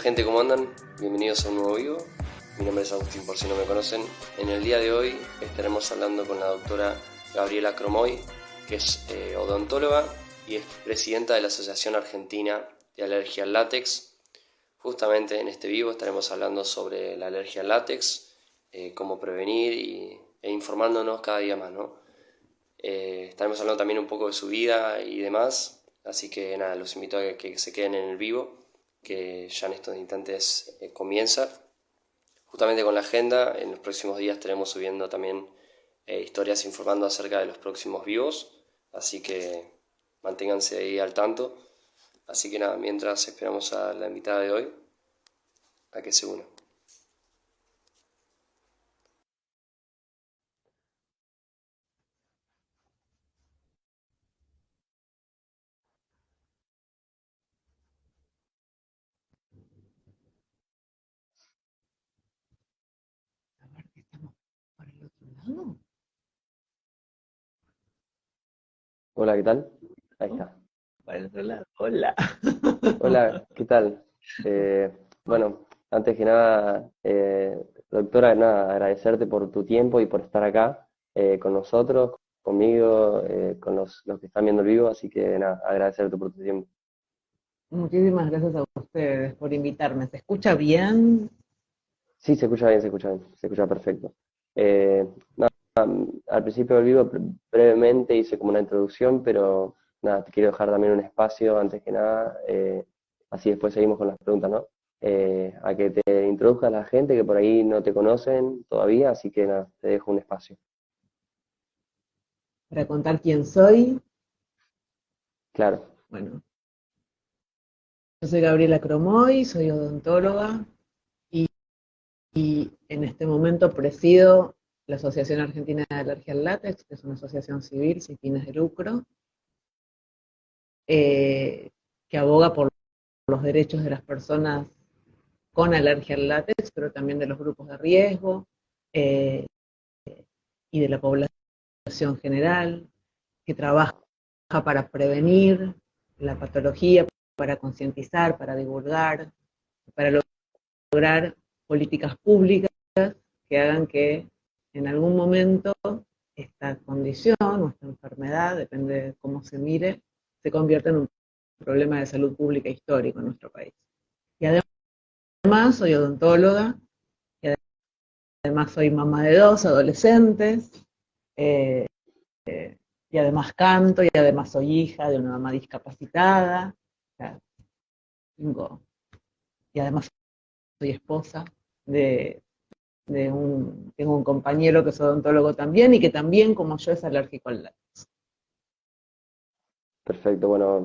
gente, ¿cómo andan? Bienvenidos a un nuevo vivo. Mi nombre es Agustín, por si no me conocen. En el día de hoy estaremos hablando con la doctora Gabriela Cromoy, que es odontóloga y es presidenta de la Asociación Argentina de Alergia al Látex. Justamente en este vivo estaremos hablando sobre la alergia al látex, cómo prevenir e informándonos cada día más, ¿no? Estaremos hablando también un poco de su vida y demás, así que nada, los invito a que se queden en el vivo, que ya en estos instantes comienza. Justamente con la agenda, en los próximos días estaremos subiendo también historias informando acerca de los próximos vivos, así que manténganse ahí al tanto. Así que nada, mientras esperamos a la invitada de hoy, a que se una. A ver que estamos por el otro lado. Hola, ¿qué tal? Ahí ¿No? está. Por el otro lado. Hola. Hola, ¿qué tal? Bueno, antes que nada, doctora, nada, agradecerte por tu tiempo y por estar acá con nosotros, conmigo, con los que están viendo el vivo, así que nada, agradecerte por tu tiempo. Muchísimas gracias a ustedes por invitarme. ¿Se escucha bien? Sí, se escucha bien, se escucha bien, se escucha perfecto. Nada, al principio del vivo brevemente hice como una introducción, pero nada, te quiero dejar también un espacio antes que nada, así después seguimos con las preguntas, ¿no? A que te introduzcas a la gente que por ahí no te conocen todavía, así que nada, te dejo un espacio. Para contar quién soy. Claro, Bueno, yo soy Gabriela Cromoy, soy odontóloga y, y en este momento presido la Asociación Argentina de Alergia al Látex, que es una asociación civil sin fines de lucro, eh, que aboga por los derechos de las personas con alergia al látex, pero también de los grupos de riesgo eh, y de la población general, que trabaja para prevenir la patología, para concientizar, para divulgar, para lograr políticas públicas que hagan que en algún momento esta condición o esta enfermedad, depende de cómo se mire, se convierta en un problema de salud pública histórico en nuestro país. Y además soy odontóloga, y además soy mamá de 2 adolescentes, eh, y además canto, y además soy hija de una mamá discapacitada, o sea, tengo, y además soy esposa de, tengo un compañero que es odontólogo también, y que también, como yo, es alérgico al látex. perfecto. Bueno,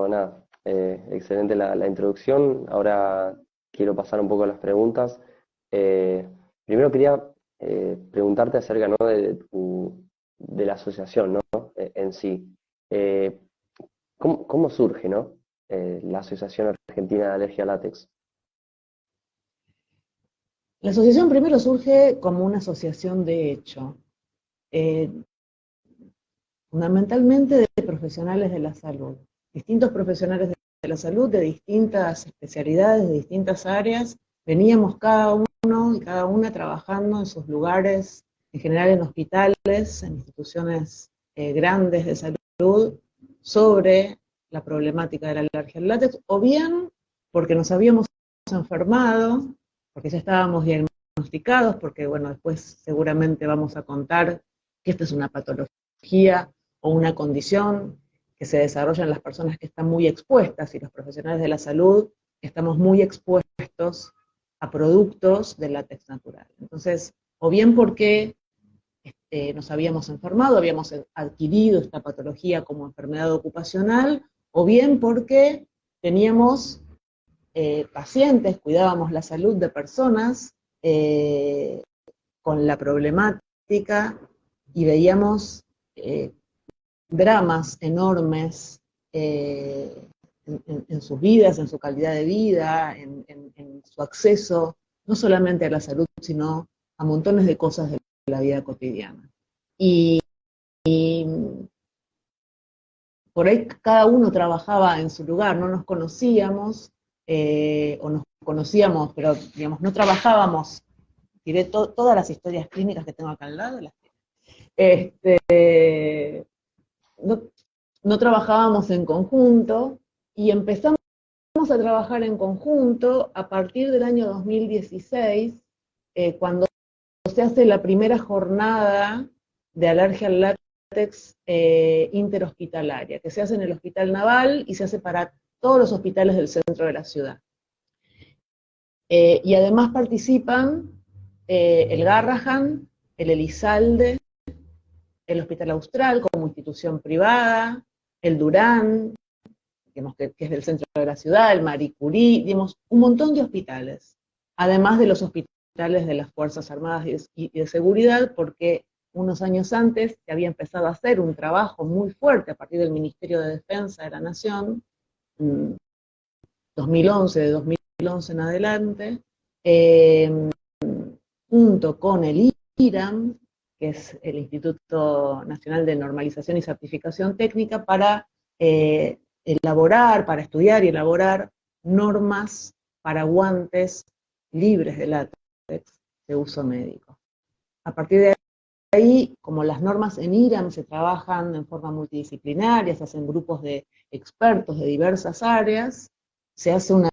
nada, excelente la introducción. Ahora quiero pasar un poco a las preguntas. Primero quería preguntarte acerca, ¿no? de la asociación, ¿no? En sí. Eh, ¿cómo surge, ¿no? La Asociación Argentina de Alergia a Látex. La asociación primero surge como una asociación de hecho, eh, fundamentalmente de profesionales de la salud, distintos profesionales de la salud, de distintas especialidades, de distintas áreas, veníamos cada uno y cada una trabajando en sus lugares, en general en hospitales, en instituciones grandes de salud, sobre la problemática de la alergia al látex, o bien porque nos habíamos enfermado, porque ya estábamos diagnosticados, porque bueno, después seguramente vamos a contar que esta es una patología o una condición que se desarrolla en las personas que están muy expuestas, y los profesionales de la salud estamos muy expuestos a productos del látex natural. Entonces, o bien porque nos habíamos enfermado, habíamos adquirido esta patología como enfermedad ocupacional, o bien porque teníamos pacientes, cuidábamos la salud de personas con la problemática, y veíamos dramas enormes en sus vidas, en su calidad de vida, en su acceso, no solamente a la salud, sino a montones de cosas de la vida cotidiana. Y, y por ahí cada uno trabajaba en su lugar, no nos conocíamos, o nos conocíamos, pero digamos, no trabajábamos, tiré todas las historias clínicas que tengo acá al lado, no, no trabajábamos en conjunto, y empezamos a trabajar en conjunto a partir del año 2016, cuando se hace la primera jornada de alergia al látex interhospitalaria, que se hace en el Hospital Naval y se hace para todos los hospitales del centro de la ciudad. Y además participan el Garrahan, el Elizalde, el Hospital Austral como institución privada, el Durán, digamos, que es del centro de la ciudad, el Marie Curie, digamos, un montón de hospitales, además de los hospitales de las Fuerzas Armadas y de Seguridad, porque unos años antes se había empezado a hacer un trabajo muy fuerte a partir del Ministerio de Defensa de la Nación, 2011, de 2011 en adelante, junto con el IRAM, que es el Instituto Nacional de Normalización y Certificación Técnica, para para estudiar y elaborar normas para guantes libres de látex de uso médico. A partir de ahí, como las normas en IRAM se trabajan en forma multidisciplinaria, se hacen grupos de expertos de diversas áreas, se hace una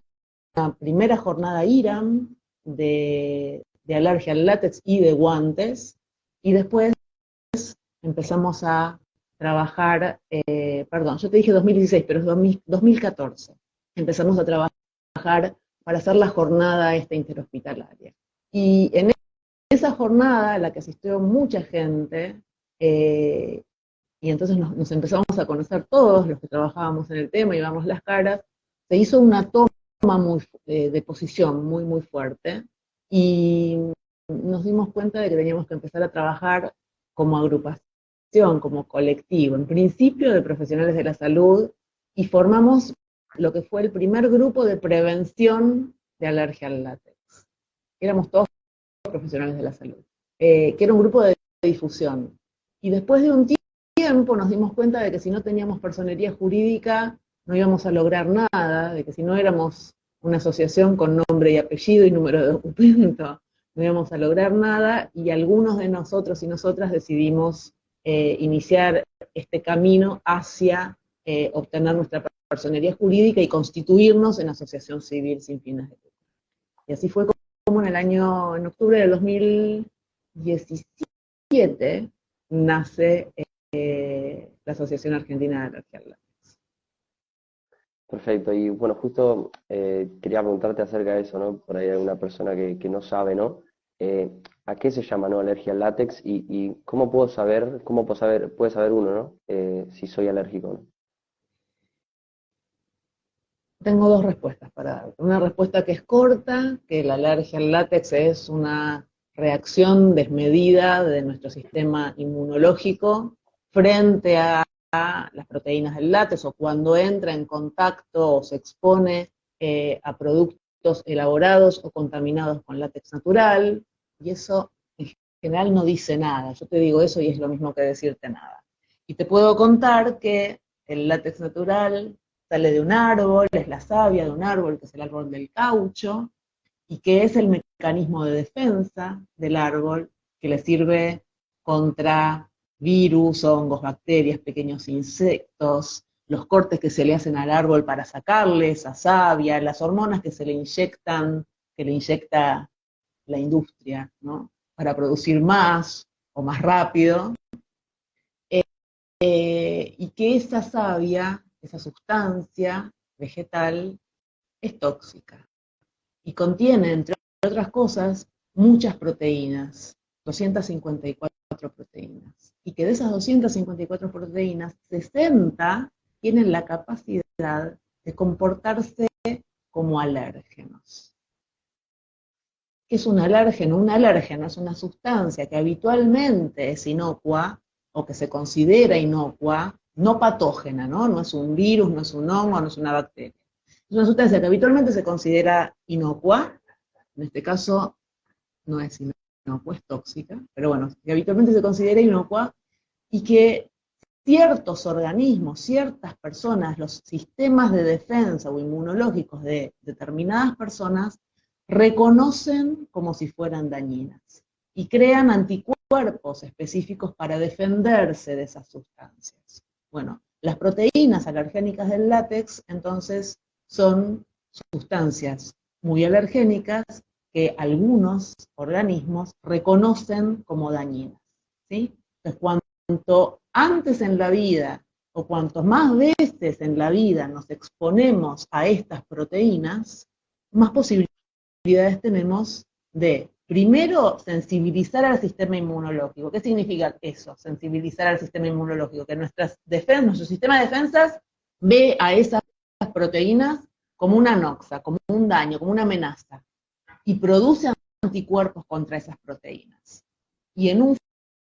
primera jornada IRAM de alergia al látex y de guantes, y después empezamos a trabajar, perdón, yo te dije 2016, pero es 2014, empezamos a trabajar para hacer la jornada esta interhospitalaria. Y en esa jornada, a la que asistió mucha gente, y entonces nos empezamos a conocer todos los que trabajábamos en el tema y dábamos las caras, se hizo una toma de posición muy fuerte, y nos dimos cuenta de que teníamos que empezar a trabajar como agrupación, como colectivo, en principio de profesionales de la salud, y formamos lo que fue el primer grupo de prevención de alergia al látex. Éramos todos profesionales de la salud, que era un grupo de difusión. Y después de un tiempo nos dimos cuenta de que si no teníamos personería jurídica no íbamos a lograr nada, de que si no éramos una asociación con nombre y apellido y número de documento, no íbamos a lograr nada, y algunos de nosotros y nosotras decidimos iniciar este camino hacia obtener nuestra personería jurídica y constituirnos en asociación civil sin fines de lucro. Y así fue como en octubre del 2017, nace la Asociación Argentina de Alergia al Látex. Perfecto, y bueno, justo quería preguntarte acerca de eso, ¿no? Por ahí hay alguna persona que no sabe, ¿no? ¿A qué se llama, ¿no? Alergia al látex? Y ¿cómo puede saber uno, ¿no? Si soy alérgico, ¿no? Tengo dos respuestas para dar. Una respuesta que es corta, que la alergia al látex es una reacción desmedida de nuestro sistema inmunológico frente a las proteínas del látex, o cuando entra en contacto o se expone a productos elaborados o contaminados con látex natural, y eso en general no dice nada. Yo te digo eso y es lo mismo que decirte nada. Y te puedo contar que el látex natural sale de un árbol, es la savia de un árbol, que es el árbol del caucho, y que es el mecanismo de defensa del árbol que le sirve contra virus, hongos, bacterias, pequeños insectos, los cortes que se le hacen al árbol para sacarle esa savia, las hormonas que se le inyectan, que le inyecta la industria, ¿no? Para producir más o más rápido, y que esa savia, esa sustancia vegetal, es tóxica y contiene, entre otras cosas, muchas proteínas, 254 proteínas, y que de esas 254 proteínas, 60 tienen la capacidad de comportarse como alérgenos. ¿Qué es un alérgeno? Un alérgeno es una sustancia que habitualmente es inocua, o que se considera inocua, no patógena, ¿no? No es un virus, no es un hongo, no es una bacteria. Es una sustancia que habitualmente se considera inocua, en este caso no es inocua, es tóxica, pero bueno, que habitualmente se considera inocua, y que ciertos organismos, ciertas personas, los sistemas de defensa o inmunológicos de determinadas personas reconocen como si fueran dañinas y crean anticuerpos específicos para defenderse de esas sustancias. Bueno, las proteínas alergénicas del látex, entonces, son sustancias muy alergénicas que algunos organismos reconocen como dañinas, ¿sí? Entonces, cuanto antes en la vida, o cuanto más veces en la vida nos exponemos a estas proteínas, más posibilidades tenemos de, primero, sensibilizar al sistema inmunológico. ¿Qué significa eso? Sensibilizar al sistema inmunológico, que nuestro sistema de defensas ve a esas proteínas como una noxa, como un daño, como una amenaza, y produce anticuerpos contra esas proteínas. Y en un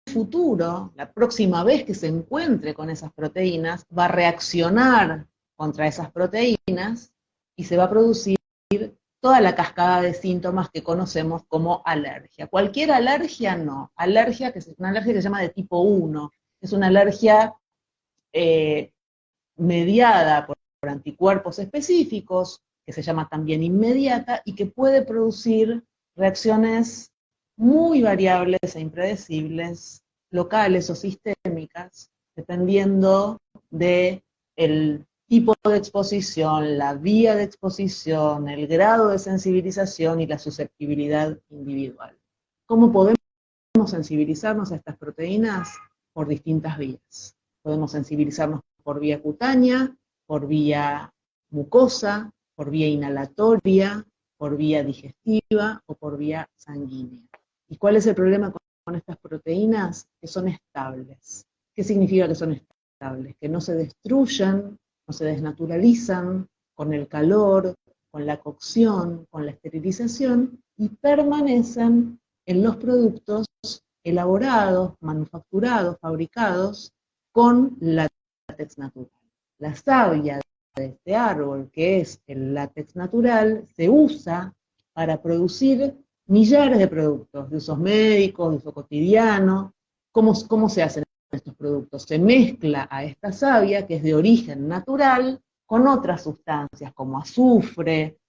futuro, la próxima vez que se encuentre con esas proteínas, va a reaccionar contra esas proteínas y se va a producir toda la cascada de síntomas que conocemos como alergia. Cualquier alergia no, alergia que es una alergia que se llama de tipo 1, es una alergia mediada por anticuerpos específicos, que se llama también inmediata, y que puede producir reacciones muy variables e impredecibles, locales o sistémicas, dependiendo del tipo de exposición, la vía de exposición, el grado de sensibilización y la susceptibilidad individual. ¿Cómo podemos sensibilizarnos a estas proteínas? Por distintas vías. Podemos sensibilizarnos por vía cutánea, por vía mucosa, por vía inhalatoria, por vía digestiva o por vía sanguínea. ¿Y cuál es el problema con estas proteínas? Que son estables. ¿Qué significa que son estables? Que no se destruyen, no se desnaturalizan con el calor, con la cocción, con la esterilización, y permanecen en los productos elaborados, manufacturados, fabricados con látex natural. La savia de este árbol, que es el látex natural, se usa para producir millares de productos, de usos médicos, de uso cotidiano. ¿Cómo se hacen estos productos? Se mezcla a esta savia, que es de origen natural, con otras sustancias como azufre,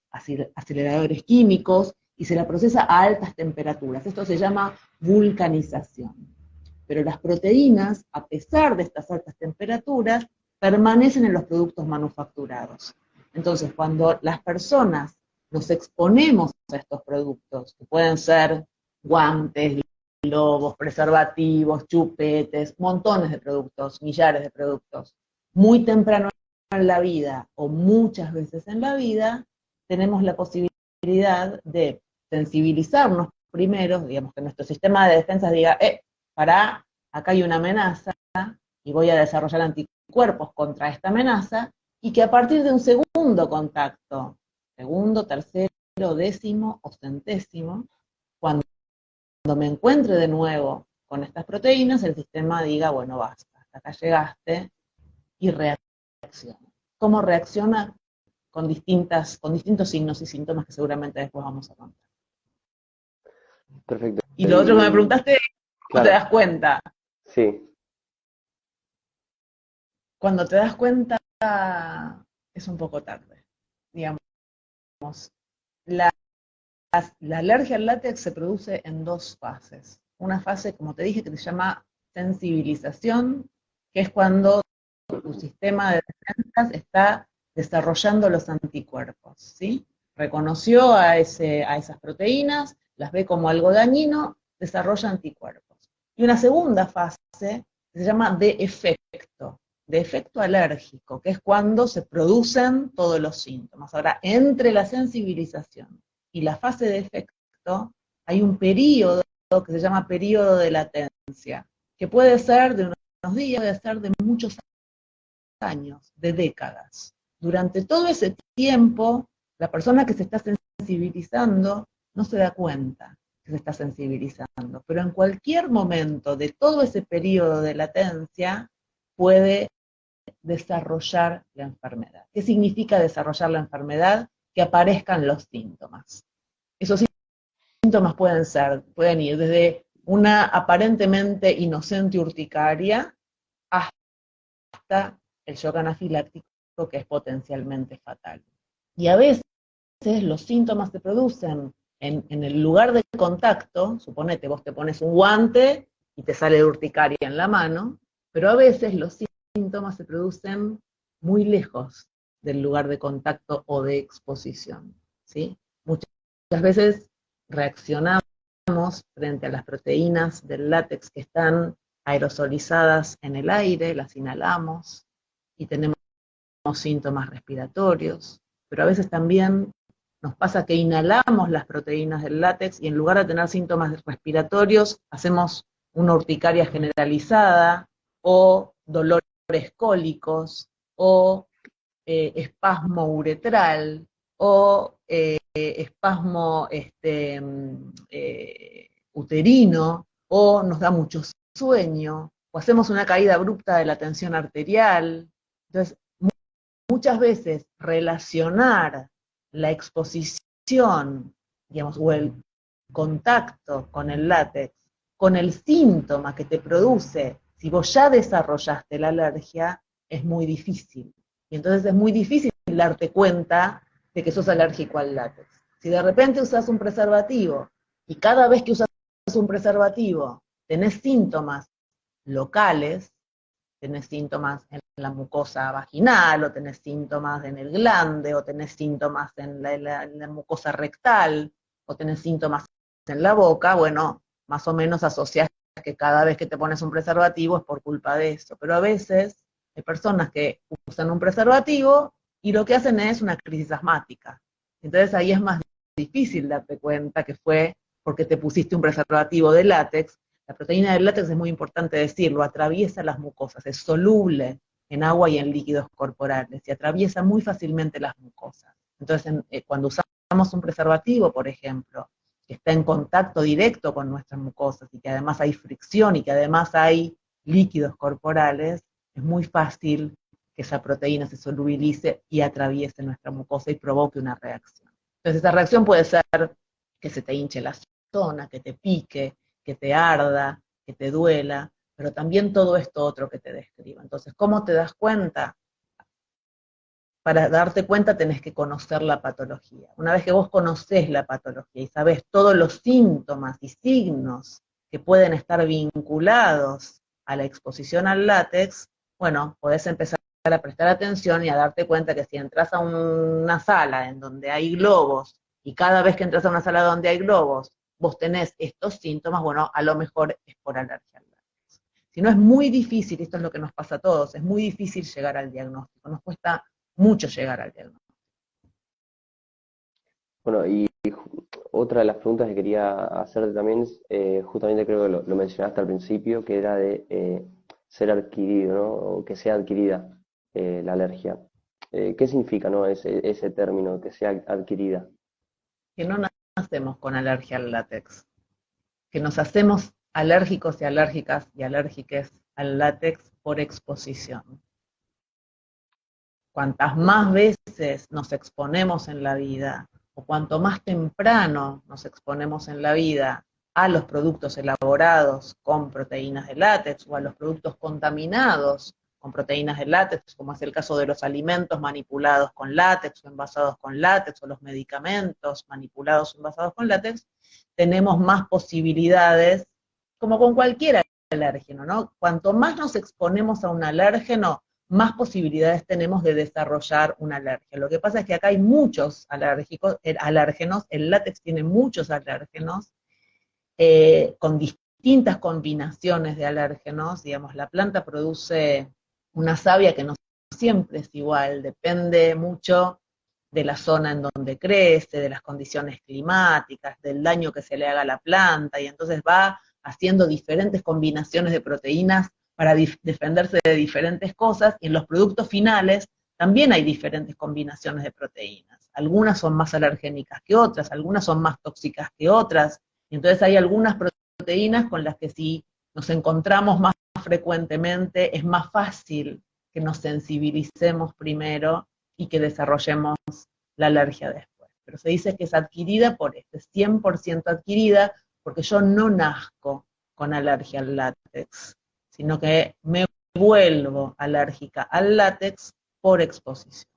aceleradores químicos, y se la procesa a altas temperaturas. Esto se llama vulcanización. Pero las proteínas, a pesar de estas altas temperaturas, permanecen en los productos manufacturados. Entonces, cuando las personas nos exponemos a estos productos, que pueden ser guantes, globos, preservativos, chupetes, montones de productos, millares de productos, muy temprano en la vida o muchas veces en la vida, tenemos la posibilidad de sensibilizarnos primero, digamos que nuestro sistema de defensa diga, pará, acá hay una amenaza y voy a desarrollar anticuerpos contra esta amenaza, y que a partir de un segundo contacto, segundo, tercero, décimo o centésimo, cuando me encuentre de nuevo con estas proteínas, el sistema diga, bueno, basta, hasta acá llegaste, y reacciona. ¿Cómo reacciona? Con distintos signos y síntomas que seguramente después vamos a contar. Perfecto. Y lo otro que me preguntaste, ¿cómo claro. te das cuenta? Sí. Cuando te das cuenta, es un poco tarde. Digamos, la alergia al látex se produce en dos fases. Una fase, como te dije, que se llama sensibilización, que es cuando tu sistema de defensas está desarrollando los anticuerpos, ¿sí? Reconoció a esas proteínas, las ve como algo dañino, desarrolla anticuerpos. Y una segunda fase que se llama de efecto alérgico, que es cuando se producen todos los síntomas. Ahora, entre la sensibilización y la fase de efecto, hay un periodo que se llama periodo de latencia, que puede ser de unos días, puede ser de muchos años, de décadas. Durante todo ese tiempo, la persona que se está sensibilizando no se da cuenta que se está sensibilizando, pero en cualquier momento de todo ese periodo de latencia puede desarrollar la enfermedad. ¿Qué significa desarrollar la enfermedad? Que aparezcan los síntomas. Esos síntomas pueden ir desde una aparentemente inocente urticaria hasta el shock anafiláctico, que es potencialmente fatal. Y a veces los síntomas se producen en el lugar de contacto. Suponete, vos te pones un guante y te sale urticaria en la mano, pero a veces los síntomas se producen muy lejos del lugar de contacto o de exposición, ¿sí? Muchas veces reaccionamos frente a las proteínas del látex que están aerosolizadas en el aire, las inhalamos y tenemos síntomas respiratorios, pero a veces también nos pasa que inhalamos las proteínas del látex y en lugar de tener síntomas respiratorios, hacemos una urticaria generalizada o dolores cólicos o espasmo uretral o espasmo uterino, o nos da mucho sueño, o hacemos una caída abrupta de la tensión arterial. Entonces, muchas veces relacionar la exposición, digamos, o el contacto con el látex, con el síntoma que te produce, si vos ya desarrollaste la alergia, es muy difícil. Y entonces es muy difícil darte cuenta de que sos alérgico al látex. Si de repente usas un preservativo, y cada vez que usas un preservativo tenés síntomas locales, tenés síntomas en la mucosa vaginal, o tenés síntomas en el glande, o tenés síntomas en la mucosa rectal, o tenés síntomas en la boca, bueno, más o menos asociás que cada vez que te pones un preservativo es por culpa de eso. Pero a veces hay personas que usan un preservativo y lo que hacen es una crisis asmática. Entonces ahí es más difícil darte cuenta que fue porque te pusiste un preservativo de látex. La proteína del látex, es muy importante decirlo, atraviesa las mucosas, es soluble en agua y en líquidos corporales, y atraviesa muy fácilmente las mucosas. Entonces, cuando usamos un preservativo, por ejemplo, que está en contacto directo con nuestras mucosas, y que además hay fricción, y que además hay líquidos corporales, es muy fácil que esa proteína se solubilice y atraviese nuestra mucosa y provoque una reacción. Entonces, esa reacción puede ser que se te hinche la zona, que te pique, que te arda, que te duela, pero también todo esto otro que te describo. Entonces, ¿cómo te das cuenta? Para darte cuenta tenés que conocer la patología. Una vez que vos conocés la patología y sabés todos los síntomas y signos que pueden estar vinculados a la exposición al látex, bueno, podés empezar a prestar atención y a darte cuenta que si entras a una sala en donde hay globos, y cada vez que entras a una sala donde hay globos, vos tenés estos síntomas, bueno, a lo mejor es por alergia al látex. Si no, es muy difícil, esto es lo que nos pasa a todos, es muy difícil llegar al diagnóstico, nos cuesta mucho llegar al diagnóstico. Bueno, y otra de las preguntas que quería hacerte también es, justamente creo que lo mencionaste al principio, que era de ser adquirido, ¿no? O que sea adquirida la alergia. ¿Qué significa, no, ese término, que sea adquirida? Que no nacemos con alergia al látex, que nos hacemos alérgicos y alérgicas y alérgiques al látex por exposición. Cuantas más veces nos exponemos en la vida, o cuanto más temprano nos exponemos en la vida a los productos elaborados con proteínas de látex, o a los productos contaminados con proteínas de látex, como es el caso de los alimentos manipulados con látex o envasados con látex, o los medicamentos manipulados o envasados con látex, tenemos más posibilidades, como con cualquier alérgeno, ¿no? Cuanto más nos exponemos a un alérgeno, más posibilidades tenemos de desarrollar una alergia. Lo que pasa es que acá hay muchos alérgenos, el látex tiene muchos alérgenos, con distintas combinaciones de alérgenos. Digamos, la planta produce una savia que no siempre es igual, depende mucho de la zona en donde crece, de las condiciones climáticas, del daño que se le haga a la planta, y entonces va haciendo diferentes combinaciones de proteínas para defenderse de diferentes cosas, y en los productos finales también hay diferentes combinaciones de proteínas. Algunas son más alergénicas que otras, algunas son más tóxicas que otras, y entonces hay algunas proteínas con las que si nos encontramos más frecuentemente, es más fácil que nos sensibilicemos primero y que desarrollemos la alergia después. Pero se dice que es adquirida por esto, es 100% adquirida, porque yo no nazco con alergia al látex, sino que me vuelvo alérgica al látex por exposición.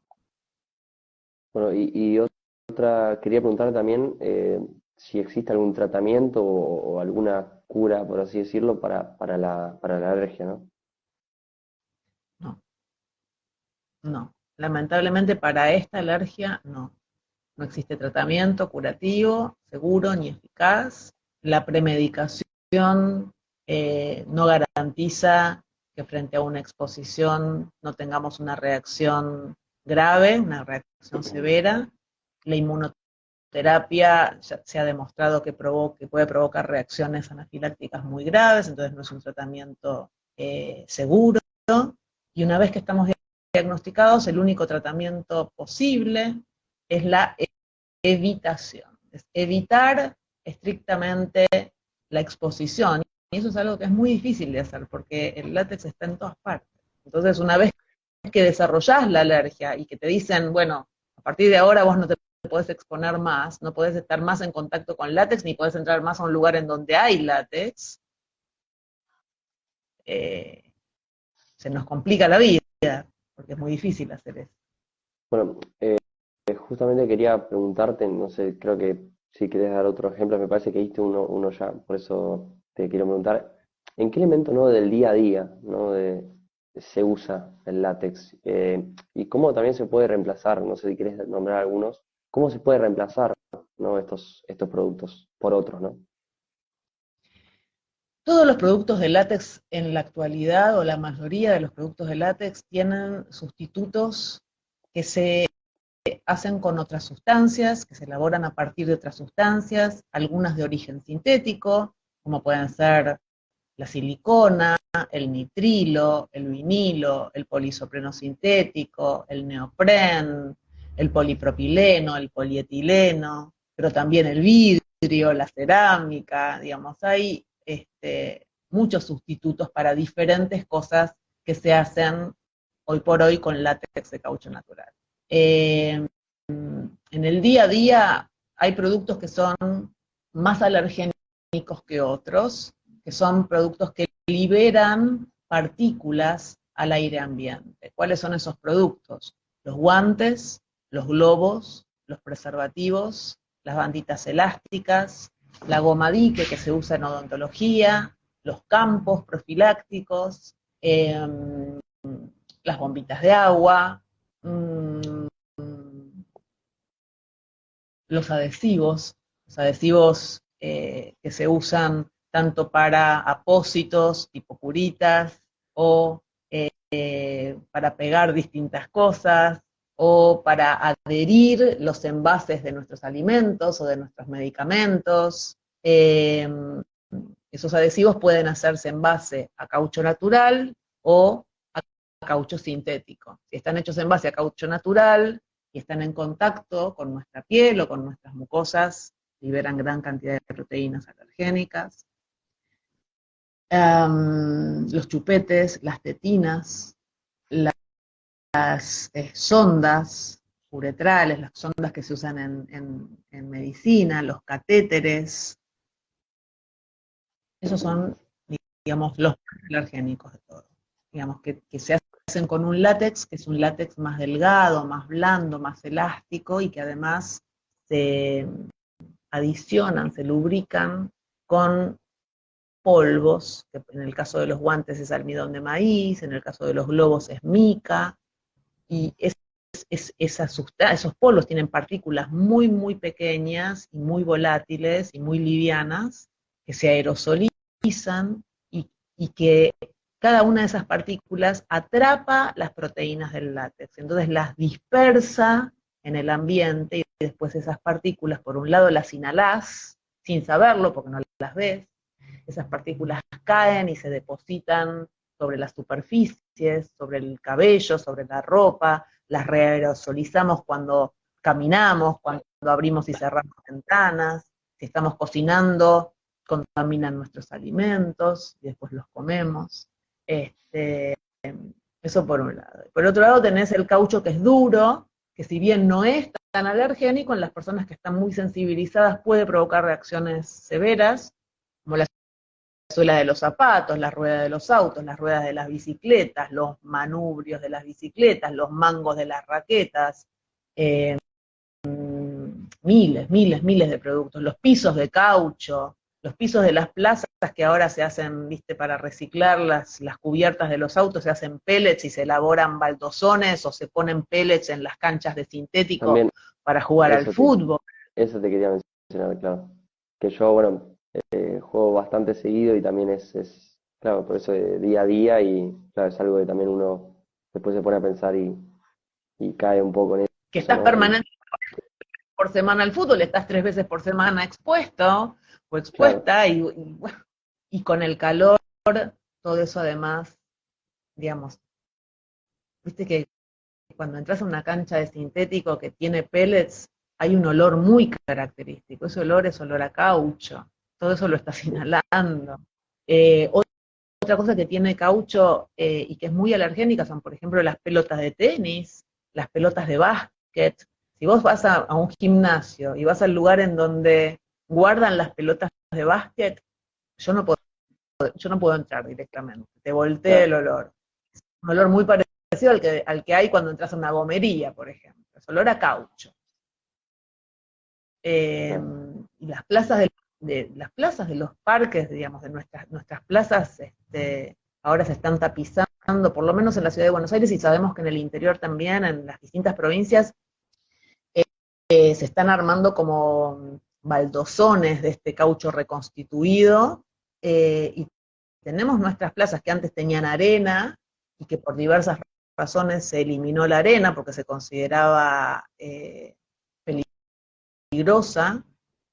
Bueno, y otra, quería preguntar también si existe algún tratamiento o alguna cura, por así decirlo, para la alergia, ¿no? No, no. Lamentablemente para esta alergia no. No existe tratamiento curativo, seguro ni eficaz. La premedicación no garantiza que frente a una exposición no tengamos una reacción grave, una reacción severa. La inmunoterapia se ha demostrado que puede provocar reacciones anafilácticas muy graves, entonces no es un tratamiento seguro. Y una vez que estamos diagnosticados, el único tratamiento posible es la evitación, es evitar estrictamente la exposición. Y eso es algo que es muy difícil de hacer porque el látex está en todas partes. Entonces, una vez que desarrollás la alergia y que te dicen, bueno, a partir de ahora vos no te podés exponer más, no podés estar más en contacto con látex, ni podés entrar más a un lugar en donde hay látex, se nos complica la vida, porque es muy difícil hacer eso. Bueno, justamente quería preguntarte, no sé, creo que si querés dar otro ejemplo, me parece que diste uno ya, por eso te quiero preguntar, ¿en qué elemento, no, del día a día, no, se usa el látex? Y cómo también se puede reemplazar, no sé si querés nombrar algunos, ¿cómo se puede reemplazar, no, estos productos por otros, no? Todos los productos de látex en la actualidad, o la mayoría de los productos de látex, tienen sustitutos que se hacen con otras sustancias, que se elaboran a partir de otras sustancias, algunas de origen sintético, como pueden ser la silicona, el nitrilo, el vinilo, el polisopreno sintético, el neopren, el polipropileno, el polietileno, pero también el vidrio, la cerámica, digamos, hay muchos sustitutos para diferentes cosas que se hacen hoy por hoy con látex de caucho natural. En el día a día hay productos que son más alergénicos que otros, que son productos que liberan partículas al aire ambiente. ¿Cuáles son esos productos? Los guantes, los globos, los preservativos, las banditas elásticas, la goma dique que se usa en odontología, los campos profilácticos, las bombitas de agua, los adhesivos que se usan tanto para apósitos, tipo curitas, o para pegar distintas cosas, o para adherir los envases de nuestros alimentos o de nuestros medicamentos. Esos adhesivos pueden hacerse en base a caucho natural o a caucho sintético. Si están hechos en base a caucho natural y están en contacto con nuestra piel o con nuestras mucosas, liberan gran cantidad de proteínas alergénicas. Los chupetes, las tetinas, las sondas uretrales, las sondas que se usan en medicina, los catéteres, esos son, digamos, los alergénicos de todo. Digamos, que se hacen con un látex, que es un látex más delgado, más blando, más elástico, y que además se adicionan, se lubrican con polvos, que en el caso de los guantes es almidón de maíz, en el caso de los globos es mica, y esos polvos tienen partículas muy, muy pequeñas y muy volátiles y muy livianas, que se aerosolizan y que cada una de esas partículas atrapa las proteínas del látex, entonces las dispersa en el ambiente y después esas partículas, por un lado las inhalás, sin saberlo porque no las ves, esas partículas caen y se depositan sobre las superficies, sobre el cabello, sobre la ropa, las reaerosolizamos cuando caminamos, cuando abrimos y cerramos ventanas, si estamos cocinando, contaminan nuestros alimentos y después los comemos. Eso por un lado. Por otro lado tenés el caucho que es duro, que si bien no es tan alergénico, en las personas que están muy sensibilizadas puede provocar reacciones severas, como la suela de los zapatos, las ruedas de los autos, las ruedas de las bicicletas, los manubrios de las bicicletas, los mangos de las raquetas, eh, miles de productos, los pisos de caucho, los pisos de las plazas que ahora se hacen, viste, para reciclar las cubiertas de los autos, se hacen pellets y se elaboran baldosones o se ponen pellets en las canchas de sintético También para jugar al eso fútbol. eso te quería mencionar, claro. Que yo, bueno, juego bastante seguido y también claro, por eso de día a día y claro, es algo que también uno después se pone a pensar y cae un poco en Que eso, estás ¿no? permanente por semana al fútbol, estás 3 veces por semana expuesto o Claro, expuesta bueno, y con el calor, todo eso además, digamos, viste que cuando entras a una cancha de sintético que tiene pellets, hay un olor muy característico, ese olor es olor a caucho, todo eso lo estás sí, inhalando. Otra cosa que tiene caucho y que es muy alergénica son, por ejemplo, las pelotas de tenis, las pelotas de básquet. Si vos vas a un gimnasio y vas al lugar en donde guardan las pelotas de básquet, yo no puedo, yo no puedo entrar directamente, te voltea el claro, olor. Un olor muy parecido al que hay cuando entras a una gomería, por ejemplo. Es olor a caucho. claro. Y las plazas de los parques, digamos, de nuestras plazas, ahora se están tapizando, por lo menos en la ciudad de Buenos Aires, y sabemos que en el interior también, en las distintas provincias, se están armando como baldosones de este caucho reconstituido, y tenemos nuestras plazas que antes tenían arena, y que por diversas razones se eliminó la arena porque se consideraba peligrosa.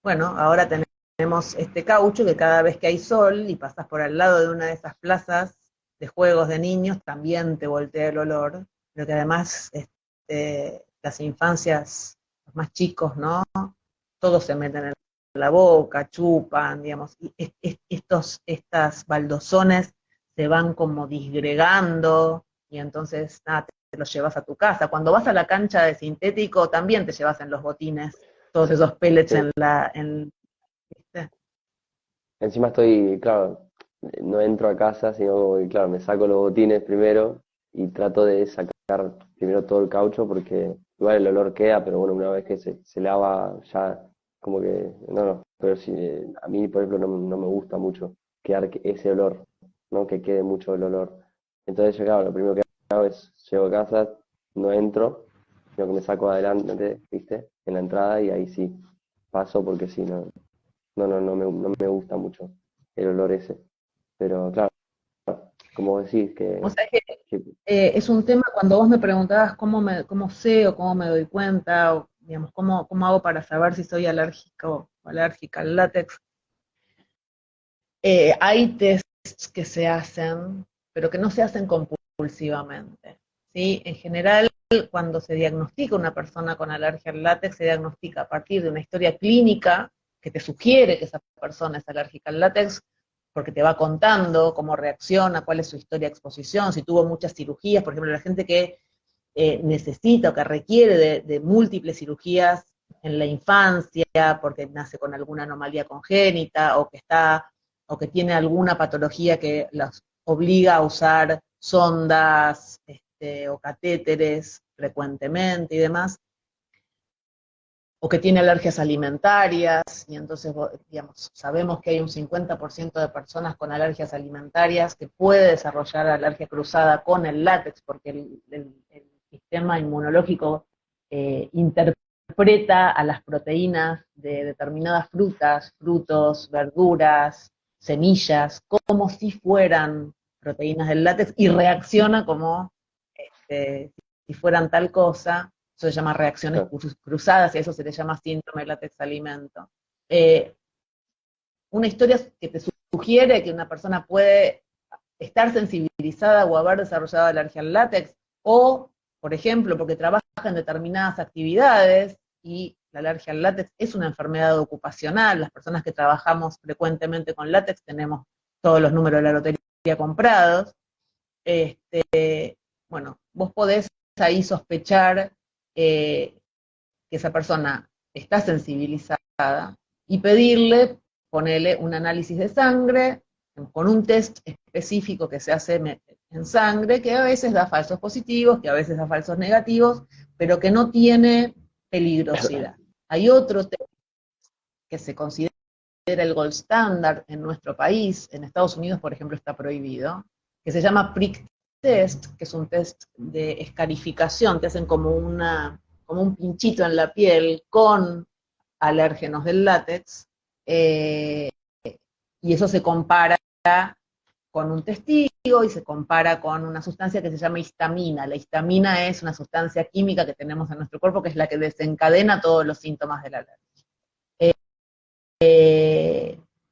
Bueno, ahora tenemos este caucho que cada vez que hay sol y pasas por al lado de una de esas plazas de juegos de niños, también te voltea el olor, pero que además las infancias, los más chicos, ¿no? Todos se meten en la boca, chupan, digamos, y estas baldosones se van como disgregando y entonces nada, te los llevas a tu casa. Cuando vas a la cancha de sintético también te llevas en los botines todos esos pellets Sí. ¿viste? Encima estoy, claro, no entro a casa, sino que, claro, me saco los botines primero y trato de sacar primero todo el caucho porque igual el olor queda, pero bueno, una vez que se lava ya como que, no, pero sí, a mí, por ejemplo, no me gusta mucho quedar ese olor, ¿no? Que quede mucho el olor. Entonces yo, claro, lo primero que hago es, llego a casa, no entro, sino que me saco adelante, ¿viste? En la entrada y ahí sí paso porque si no. No me gusta mucho el olor ese. Pero claro, como decís, O sea que que- es un tema, cuando vos me preguntabas cómo sé o cómo me doy cuenta, o digamos, cómo hago para saber si soy alérgico o alérgica al látex, hay tests que se hacen, pero que no se hacen compulsivamente, ¿sí? En general, cuando se diagnostica una persona con alergia al látex, se diagnostica a partir de una historia clínica que te sugiere que esa persona es alérgica al látex, porque te va contando cómo reacciona, cuál es su historia de exposición, si tuvo muchas cirugías, por ejemplo, la gente que necesita o que requiere de múltiples cirugías en la infancia, porque nace con alguna anomalía congénita o que tiene alguna patología que los obliga a usar sondas o catéteres frecuentemente y demás, o que tiene alergias alimentarias, y entonces, digamos, sabemos que hay un 50% de personas con alergias alimentarias que puede desarrollar alergia cruzada con el látex, porque el sistema inmunológico interpreta a las proteínas de determinadas frutas, frutos, verduras, semillas, como si fueran proteínas del látex y reacciona como si fueran tal cosa. Eso se llama reacciones claro, cruzadas y a eso se le llama síndrome látex-alimento. Eh, una historia que te sugiere que una persona puede estar sensibilizada o haber desarrollado alergia al látex, o, por ejemplo, porque trabaja en determinadas actividades y la alergia al látex es una enfermedad ocupacional. Las personas que trabajamos frecuentemente con látex tenemos todos los números de la lotería comprados. Bueno, vos podés ahí sospechar que esa persona está sensibilizada y pedirle, ponele un análisis de sangre con un test específico que se hace en sangre, que a veces da falsos positivos, que a veces da falsos negativos, pero que no tiene peligrosidad. Hay otro test que se considera el gold standard en nuestro país, en Estados Unidos, por ejemplo, está prohibido, que se llama prick test, que es un test de escarificación, te hacen como un pinchito en la piel con alérgenos del látex, y eso se compara con un testigo y se compara con una sustancia que se llama histamina. La histamina es una sustancia química que tenemos en nuestro cuerpo que es la que desencadena todos los síntomas de la alergia.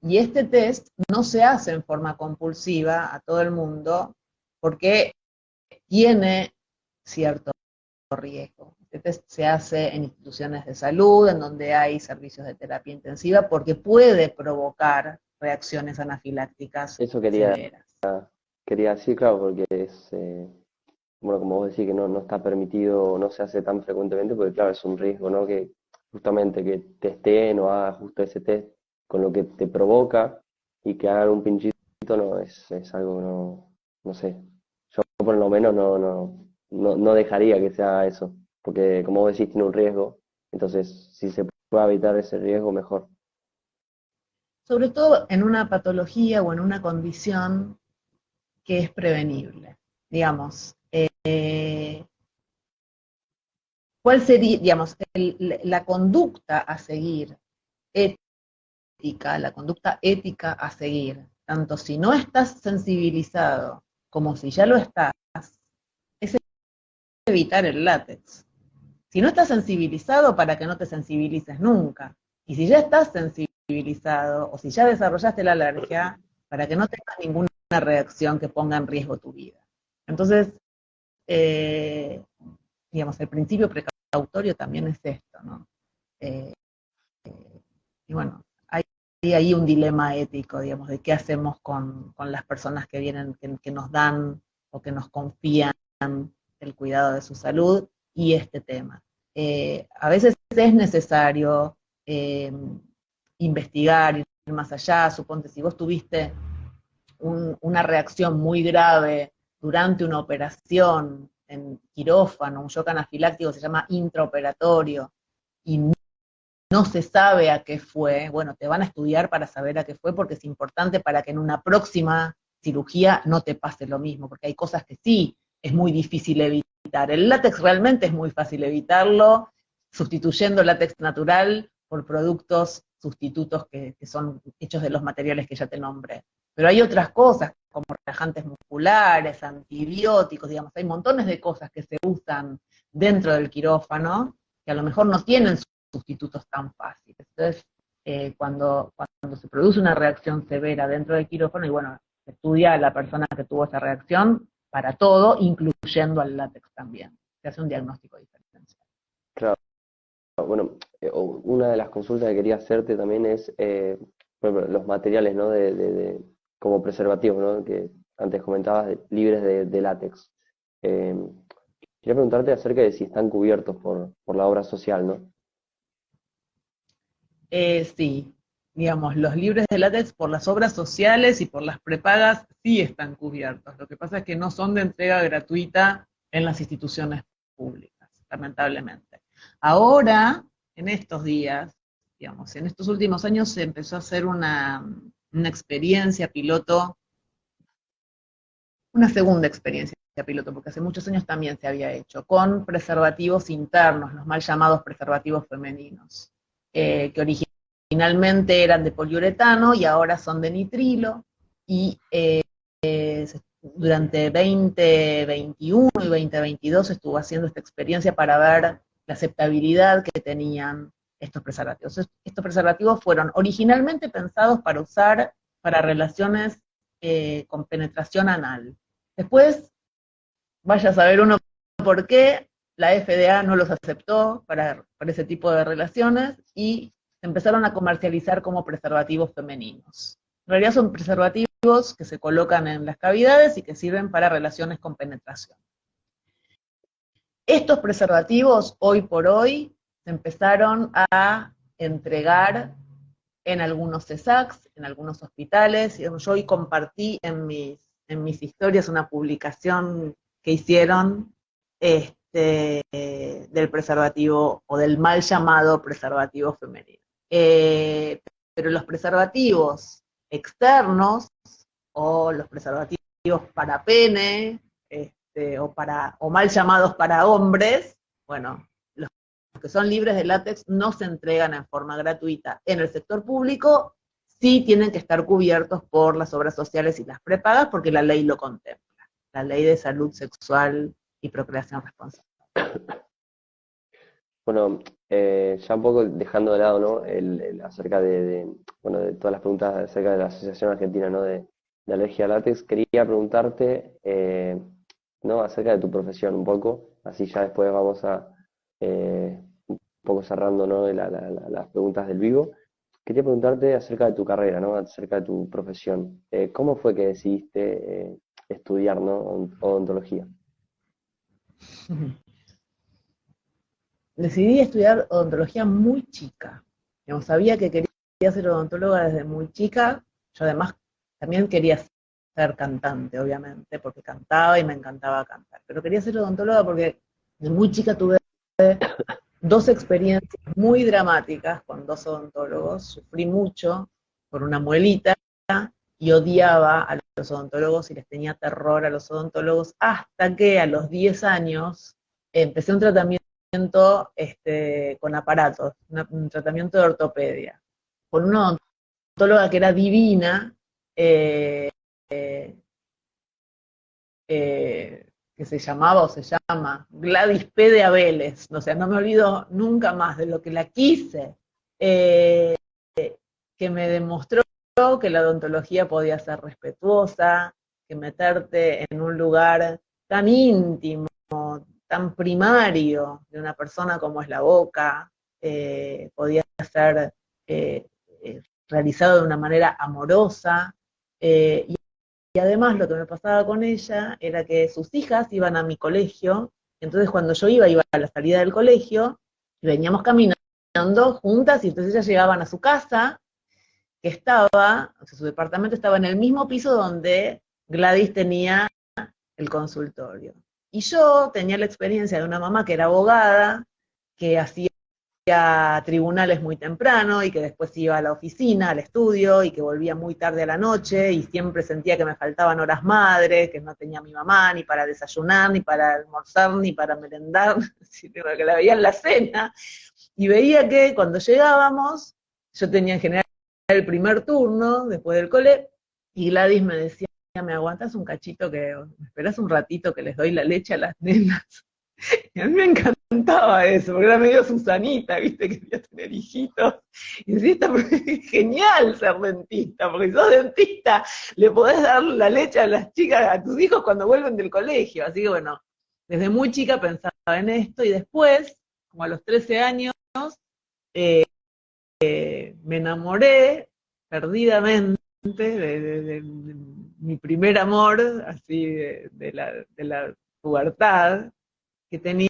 Y este test no se hace en forma compulsiva a todo el mundo porque tiene cierto riesgo. Este test se hace en instituciones de salud, en donde hay servicios de terapia intensiva, porque puede provocar reacciones anafilácticas severas. Quería decir, claro, porque es, bueno, como vos decís, que no está permitido, no se hace tan frecuentemente, porque claro, es un riesgo, ¿no? Que justamente que testeen o hagas justo ese test con lo que te provoca y que hagan un pinchito, no, es algo, no sé. Yo por lo menos no dejaría que se haga eso, porque como vos decís, tiene un riesgo, entonces si se puede evitar ese riesgo, mejor. Sobre todo en una patología o en una condición que es prevenible. Digamos, ¿cuál sería, digamos, la conducta a seguir, la conducta ética a seguir, tanto si no estás sensibilizado como si ya lo estás, es evitar el látex? Si no estás sensibilizado, para que no te sensibilices nunca. Y si ya estás sensibilizado, o si ya desarrollaste la alergia, para que no tengas ninguna reacción que ponga en riesgo tu vida. Entonces, digamos, el principio precautorio también es esto, ¿no? Y bueno, hay ahí un dilema ético, digamos, de qué hacemos con las personas que vienen, que nos dan o que nos confían el cuidado de su salud y este tema. A veces es necesario investigar, ir más allá. Suponte, si vos tuviste una reacción muy grave durante una operación en quirófano, un shock anafiláctico se llama intraoperatorio, y no se sabe a qué fue, bueno, te van a estudiar para saber a qué fue, porque es importante para que en una próxima cirugía no te pase lo mismo, porque hay cosas que sí es muy difícil evitar. El látex realmente es muy fácil evitarlo, sustituyendo látex natural por productos sustitutos que son hechos de los materiales que ya te nombré. Pero hay otras cosas, como relajantes musculares, antibióticos, digamos, hay montones de cosas que se usan dentro del quirófano, que a lo mejor no tienen sustitutos tan fáciles. Entonces, cuando se produce una reacción severa dentro del quirófano, y bueno, se estudia a la persona que tuvo esa reacción para todo, incluyendo al látex también. Se hace un diagnóstico diferencial. Claro, bueno, una de las consultas que quería hacerte también es por ejemplo, los materiales, ¿no? Como preservativos, ¿no? Que antes comentabas, libres de látex. Eh, Quería preguntarte acerca de si están cubiertos por la obra social, ¿no? Sí, digamos, los libres de látex por las obras sociales y por las prepagas sí están cubiertos. Lo que pasa es que no son de entrega gratuita en las instituciones públicas, lamentablemente. Ahora, en estos días, digamos, en estos últimos años se empezó a hacer una experiencia piloto, una segunda experiencia piloto, porque hace muchos años también se había hecho, con preservativos internos, los mal llamados preservativos femeninos, que originalmente eran de poliuretano y ahora son de nitrilo, y durante 2021 y 2022 estuvo haciendo esta experiencia para ver la aceptabilidad que tenían estos preservativos. Estos preservativos fueron originalmente pensados para usar para relaciones con penetración anal. Después, vaya a saber uno por qué, la FDA no los aceptó para ese tipo de relaciones y se empezaron a comercializar como preservativos femeninos. En realidad son preservativos que se colocan en las cavidades y que sirven para relaciones con penetración. Estos preservativos, hoy por hoy, se empezaron a entregar en algunos CESACs, en algunos hospitales. Yo hoy compartí en mis historias una publicación que hicieron del preservativo o del mal llamado preservativo femenino. Pero los preservativos externos o los preservativos para pene o mal llamados para hombres, bueno, los que son libres de látex no se entregan en forma gratuita. En el sector público sí tienen que estar cubiertos por las obras sociales y las prepagas porque la ley lo contempla, la ley de salud sexual y procreación responsable. Bueno, ya un poco dejando de lado, ¿no? Acerca bueno, de todas las preguntas acerca de la Asociación Argentina, ¿no? de Alergia al Látex, quería preguntarte, ¿no? Acerca de tu profesión un poco, así ya después vamos a un poco cerrando, ¿no? Las preguntas del vivo. Quería preguntarte acerca de tu carrera, ¿no? Acerca de tu profesión. ¿Cómo fue que decidiste estudiar, ¿no? Odontología? Decidí estudiar odontología muy chica. Yo sabía que quería ser odontóloga desde muy chica. Yo además también quería ser cantante, obviamente, porque cantaba y me encantaba cantar. Pero quería ser odontóloga porque de muy chica tuve dos experiencias muy dramáticas con dos odontólogos. Sufrí mucho por una muelita y odiaba a los odontólogos y les tenía terror a los odontólogos hasta que a los 10 años empecé un tratamiento con aparatos, un tratamiento de ortopedia, con una odontóloga que era divina, que se llamaba o se llama Gladys P. de Abeles, o sea, no me olvido nunca más de lo que la quise, que me demostró que la odontología podía ser respetuosa, que meterte en un lugar tan íntimo, tan primario de una persona como es la boca, podía ser realizado de una manera amorosa, y además lo que me pasaba con ella era que sus hijas iban a mi colegio, entonces cuando yo iba a la salida del colegio, y veníamos caminando juntas, y entonces ellas llegaban a su casa, que estaba, o sea, su departamento estaba en el mismo piso donde Gladys tenía el consultorio. Y yo tenía la experiencia de una mamá que era abogada, que hacía tribunales muy temprano y que después iba a la oficina, al estudio y que volvía muy tarde a la noche y siempre sentía que me faltaban horas madre, que no tenía mi mamá ni para desayunar, ni para almorzar, ni para merendar, sino que la veía en la cena. Y veía que cuando llegábamos, yo tenía en general el primer turno después del cole y Gladys me decía, ¿me aguantas un cachito me esperás un ratito que les doy la leche a las nenas? Y a mí me encantaba eso, porque era medio Susanita, viste, que quería tener hijitos. Y decía, es genial ser dentista, porque si sos dentista, le podés dar la leche a las chicas, a tus hijos cuando vuelven del colegio. Así que bueno, desde muy chica pensaba en esto, y después, como a los 13 años, me enamoré perdidamente de mi primer amor, así, de la pubertad, que tenía,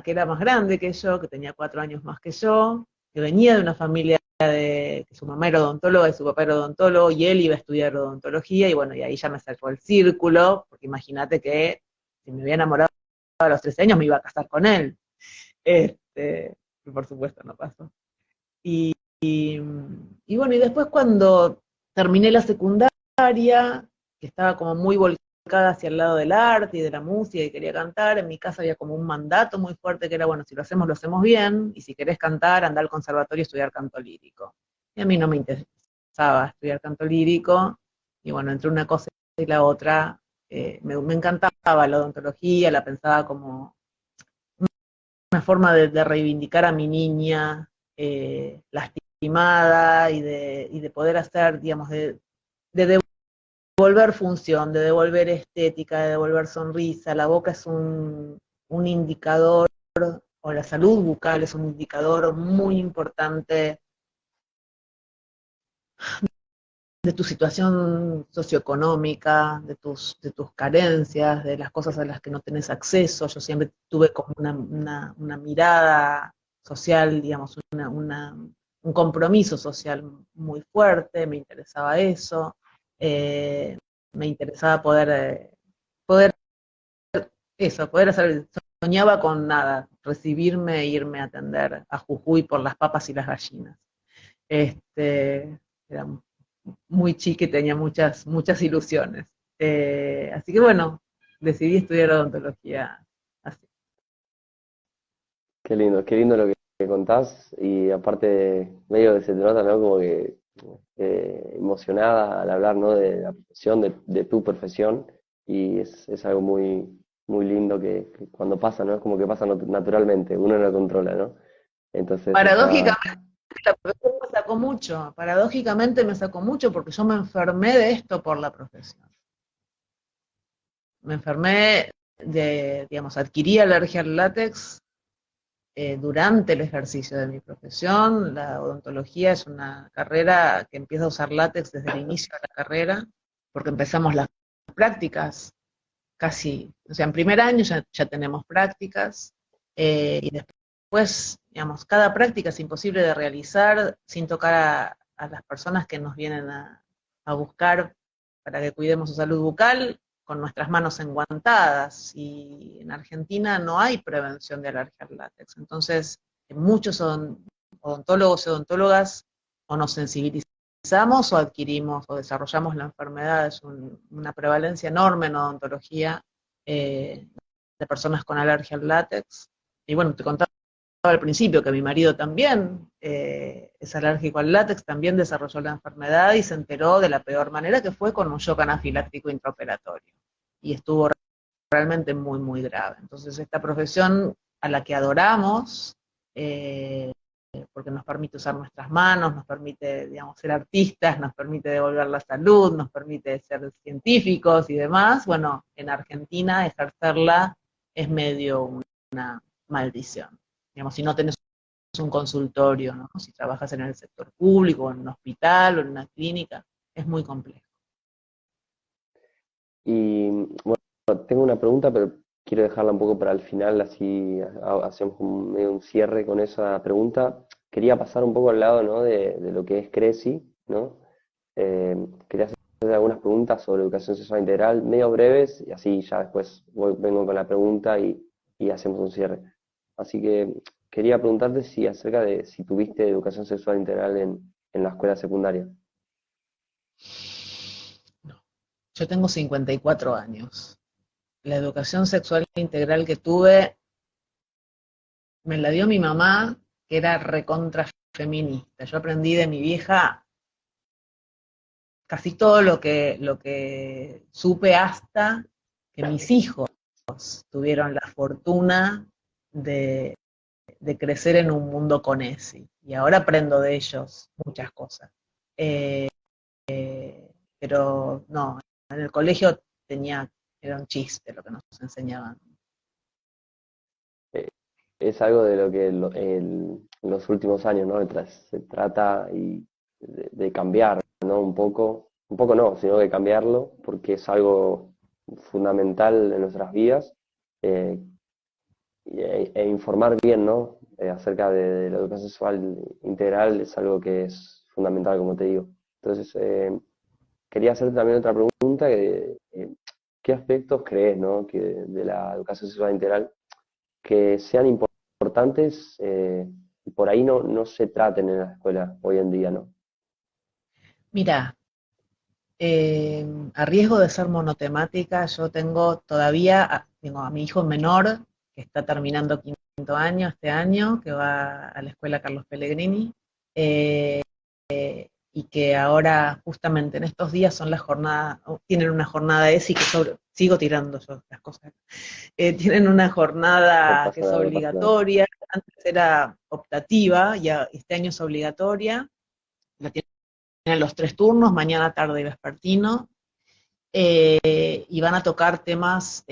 que era más grande que yo, que tenía 4 años más que yo, que venía de una familia que su mamá era odontóloga y su papá era odontólogo, y él iba a estudiar odontología, y bueno, y ahí ya me cerró el círculo, porque imagínate que si me había enamorado a los 13 años me iba a casar con él. Por supuesto no pasó. Y bueno, y después cuando terminé la secundaria, que estaba como muy volcada hacia el lado del arte y de la música y quería cantar, en mi casa había como un mandato muy fuerte que era, bueno, si lo hacemos bien, y si querés cantar, anda al conservatorio a estudiar canto lírico. Y a mí no me interesaba estudiar canto lírico, y bueno, entre una cosa y la otra, me encantaba la odontología, la pensaba como una forma de reivindicar a mi niña lastimada y de poder hacer, digamos, de devolver función, de devolver estética, de devolver sonrisa. La boca es un indicador, o la salud bucal es un indicador muy importante de tu situación socioeconómica, de tus carencias, de las cosas a las que no tenés acceso. Yo siempre tuve como una mirada social, digamos, una un compromiso social muy fuerte, me interesaba eso, me interesaba poder eso, poder hacer, soñaba con nada, recibirme e irme a atender a Jujuy por las papas y las gallinas. Era muy chica y tenía muchas ilusiones. Así que bueno, decidí estudiar odontología así. Qué lindo lo que contás y aparte medio que se te nota, ¿no? Como que emocionada al hablar, ¿no? De la profesión, de tu profesión y es algo muy lindo que cuando pasa, ¿no? Es como que pasa naturalmente, uno no lo controla, ¿no? Entonces está... Paradójicamente, la profesión me sacó mucho, paradójicamente me sacó mucho porque yo me enfermé de esto por la profesión. Me enfermé digamos, adquirí alergia al látex durante el ejercicio de mi profesión. La odontología es una carrera que empieza a usar látex desde el inicio de la carrera, porque empezamos las prácticas casi, o sea, en primer año ya tenemos prácticas, y después, digamos, cada práctica es imposible de realizar sin tocar a las personas que nos vienen a buscar para que cuidemos su salud bucal con nuestras manos enguantadas, y en Argentina no hay prevención de alergia al látex. Entonces, muchos odontólogos y odontólogas o nos sensibilizamos o adquirimos o desarrollamos la enfermedad. Es una prevalencia enorme en odontología de personas con alergia al látex. Y bueno, te contaba al principio que mi marido también es alérgico al látex, también desarrolló la enfermedad y se enteró de la peor manera, que fue con un shock anafiláctico intraoperatorio. Y estuvo realmente muy grave. Entonces esta profesión a la que adoramos, porque nos permite usar nuestras manos, nos permite, digamos, ser artistas, nos permite devolver la salud, nos permite ser científicos y demás, bueno, en Argentina ejercerla es medio una maldición. Digamos, si no tenés un consultorio, ¿no? Si trabajas en el sector público, en un hospital o en una clínica, es muy complejo. Y bueno, tengo una pregunta, pero quiero dejarla un poco para el final, así hacemos medio un cierre con esa pregunta. Quería pasar un poco al lado, ¿no? De lo que es CRESI, ¿no? Quería hacer algunas preguntas sobre educación sexual integral, medio breves, y así ya después vengo con la pregunta y hacemos un cierre. Así que quería preguntarte si acerca de si tuviste educación sexual integral en la escuela secundaria. No. Yo tengo 54 años. La educación sexual integral que tuve me la dio mi mamá, que era recontra feminista. Yo aprendí de mi vieja casi todo lo que supe, hasta que mis hijos tuvieron la fortuna de, de crecer en un mundo con ESI. Y ahora aprendo de ellos muchas cosas. Eh, pero no, en el colegio era un chiste lo que nos enseñaban. Es algo de lo que en los últimos años, ¿no? Se trata de cambiar, ¿no? Un poco no, sino de cambiarlo, porque es algo fundamental en nuestras vidas, eh, e informar bien, ¿no? Acerca de la educación sexual integral es algo que es fundamental, como te digo. Entonces, quería hacerte también otra pregunta, ¿qué aspectos crees, ¿no? Que de la educación sexual integral que sean importantes y por ahí no se traten en la escuela hoy en día, ¿no? Mira, a riesgo de ser monotemática, yo tengo a mi hijo menor, que está terminando quinto año este año, que va a la escuela Carlos Pellegrini, eh, y que ahora justamente en estos días tienen una jornada ESI sigo tirando yo las cosas, tienen una No jornada que pasa es nada, no pasa nada. obligatoria, antes era optativa, y este año es obligatoria, la tienen los 3 turnos, mañana, tarde y vespertino, y van a tocar temas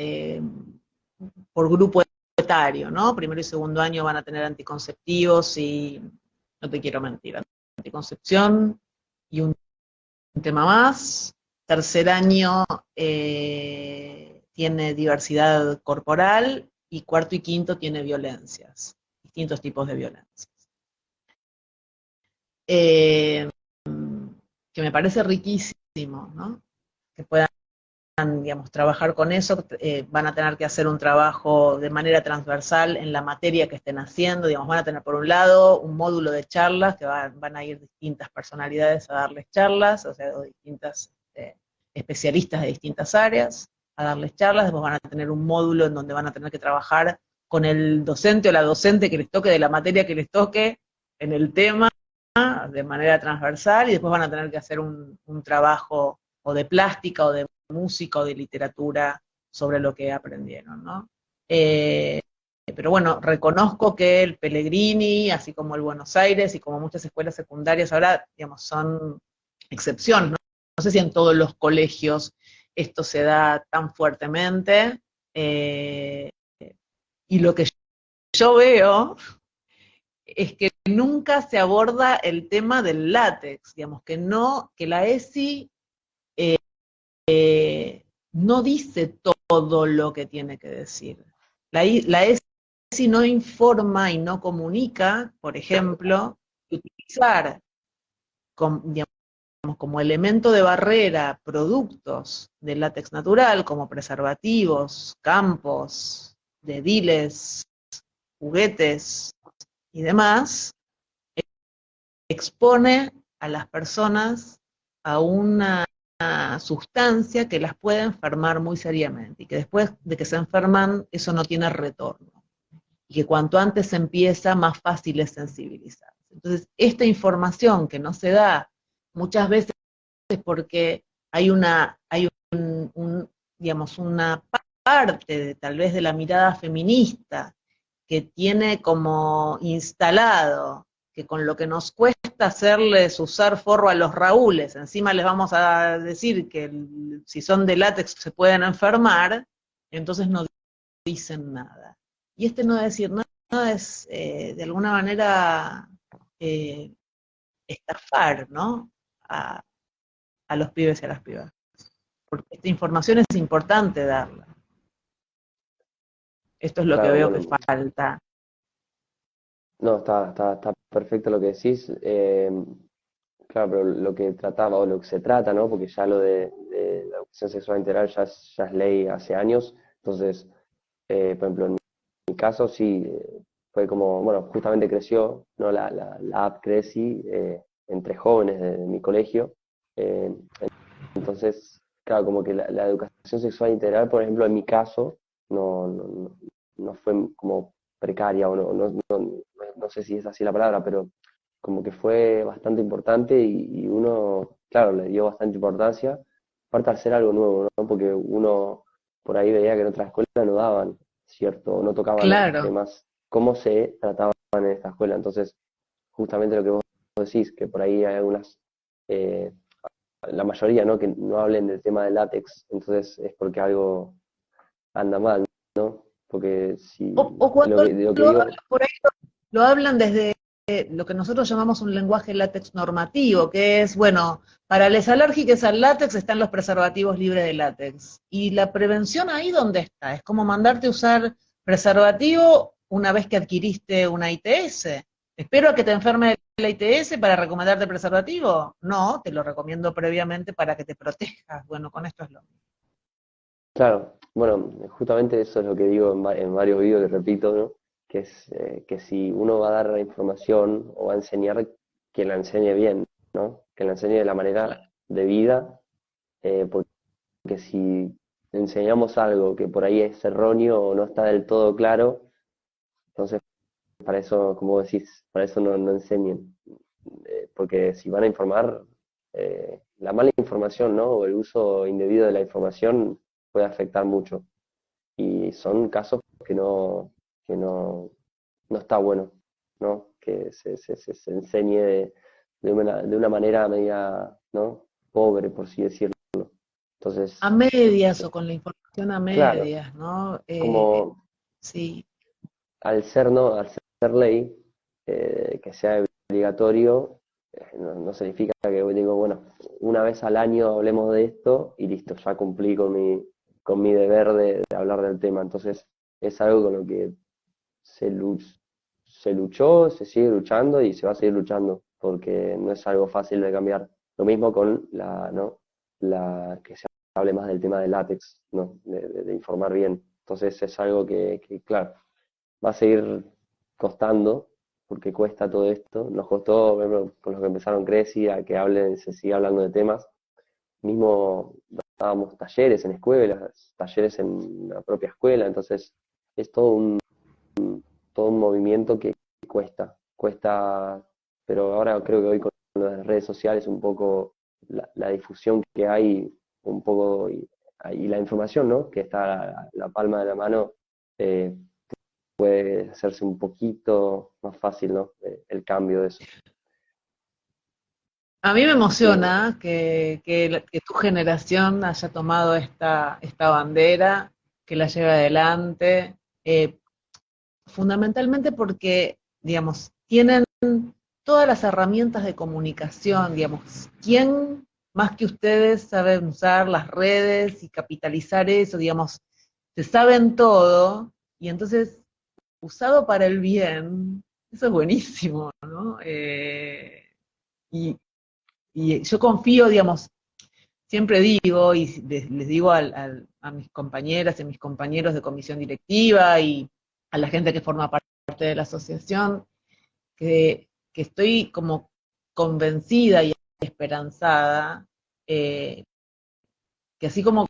por grupo etario, ¿no? Primero y segundo año van a tener anticonceptivos y, no te quiero mentir, anticoncepción y un tema más. Tercer año tiene diversidad corporal, y cuarto y quinto tiene violencias, distintos tipos de violencias. eh, que me parece riquísimo, ¿no? Que puedan, digamos, trabajar con eso, van a tener que hacer un trabajo de manera transversal en la materia que estén haciendo, digamos, van a tener por un lado un módulo de charlas, que van a ir distintas personalidades a darles charlas, o sea, distintas especialistas de distintas áreas a darles charlas, después van a tener un módulo en donde van a tener que trabajar con el docente o la docente que les toque de la materia que les toque en el tema de manera transversal, y después van a tener que hacer un trabajo o de plástica o de música o de literatura sobre lo que aprendieron, ¿no? Pero bueno, reconozco que el Pellegrini, así como el Buenos Aires y como muchas escuelas secundarias ahora, digamos, son excepción, ¿no? No sé si en todos los colegios esto se da tan fuertemente, y lo que yo veo es que nunca se aborda el tema del látex, digamos, que la ESI no dice todo lo que tiene que decir. La ESI no informa y no comunica, por ejemplo, que utilizar digamos, como elemento de barrera productos del látex natural, como preservativos, campos, dediles, juguetes y demás, expone a las personas a una sustancia que las puede enfermar muy seriamente y que después de que se enferman eso no tiene retorno y que cuanto antes se empieza más fácil es sensibilizarse. Entonces, esta información que no se da muchas veces porque hay digamos, una parte de, tal vez de la mirada feminista que tiene como instalado que con lo que nos cuesta hacerles usar forro a los Raúles, encima les vamos a decir que si son de látex se pueden enfermar, entonces no dicen nada. Y este no decir nada es, de alguna manera, eh, estafar, ¿no? A los pibes y a las pibas. Porque esta información es importante darla. Esto es lo que Claro, veo que bueno, falta. no, está perfecto lo que decís. Claro, pero lo que trataba, o lo que se trata, ¿no? Porque ya lo de la educación sexual integral ya es ley hace años. Entonces, por ejemplo, en mi caso sí, fue como, bueno, justamente creció, ¿no? La app Creci entre jóvenes de mi colegio. Eh, entonces, claro, como que la educación sexual integral, por ejemplo, en mi caso, no fue como precaria, o no sé si es así la palabra, pero como que fue bastante importante y uno, claro, le dio bastante importancia, aparte de hacer algo nuevo, ¿no? Porque uno por ahí veía que en otras escuelas no daban, ¿cierto? No tocaban estos Claro, temas, cómo se trataban en esta escuela. Entonces, justamente lo que vos decís, que por ahí hay algunas, eh, la mayoría, ¿no? Que no hablen del tema del látex, entonces es porque algo anda mal, ¿no? Porque si, o cuando de lo que lo hablan, digo, por ahí lo hablan desde lo que nosotros llamamos un lenguaje látex normativo, que es, bueno, para les alérgicos al látex están los preservativos libres de látex. Y la prevención ahí, ¿dónde está? Es como mandarte a usar preservativo una vez que adquiriste una ITS. ¿Espero a que te enferme la ITS para recomendarte preservativo? No, te lo recomiendo previamente para que te protejas. Bueno, con esto es lo mismo. claro, bueno, justamente eso es lo que digo en varios vídeos que repito, ¿no? Que es que si uno va a dar la información o va a enseñar, que la enseñe bien, ¿no? Que la enseñe de la manera de vida, porque si enseñamos algo que por ahí es erróneo o no está del todo claro, entonces para eso, como decís, para eso no enseñen. Porque si van a informar, la mala información, ¿no? O el uso indebido de la información puede afectar mucho. Y son casos que no está bueno, ¿no? Que se enseñe de una manera media, ¿no? Pobre, por así decirlo. A Entonces, medias o con la información a claro, medias, ¿no? como Sí, al ser, ¿no? Al ser ley, que sea obligatorio, no significa que digo, bueno, una vez al año hablemos de esto y listo, ya cumplí con mi deber de hablar del tema. Entonces, es algo con lo que se luchó, se sigue luchando y se va a seguir luchando. porque no es algo fácil de cambiar. Lo mismo con que se hable más del tema del látex, ¿no? De informar bien. Entonces es algo que, claro, va a seguir costando, porque cuesta todo esto. Nos costó, por ejemplo, con los que empezaron Creci, a que se siga hablando de temas. Mismo dábamos talleres en escuelas, talleres en la propia escuela, entonces es todo un movimiento que cuesta, pero ahora creo que hoy con las redes sociales un poco la difusión que hay, un poco, y la información, ¿no? Que está a la palma de la mano, eh, puede hacerse un poquito más fácil, ¿no? El cambio de eso. A mí me Que, emociona que tu generación haya tomado esta bandera, que la lleve adelante, fundamentalmente porque, digamos, tienen todas las herramientas de comunicación, digamos, ¿quién más que ustedes saben usar las redes y capitalizar eso, digamos, se saben todo, y entonces, usado para el bien, eso es buenísimo, ¿no? Y, y yo confío, digamos, siempre digo, y les digo a mis compañeras y a mis compañeros de comisión directiva y a la gente que forma parte de la asociación, que estoy como convencida y esperanzada, que así como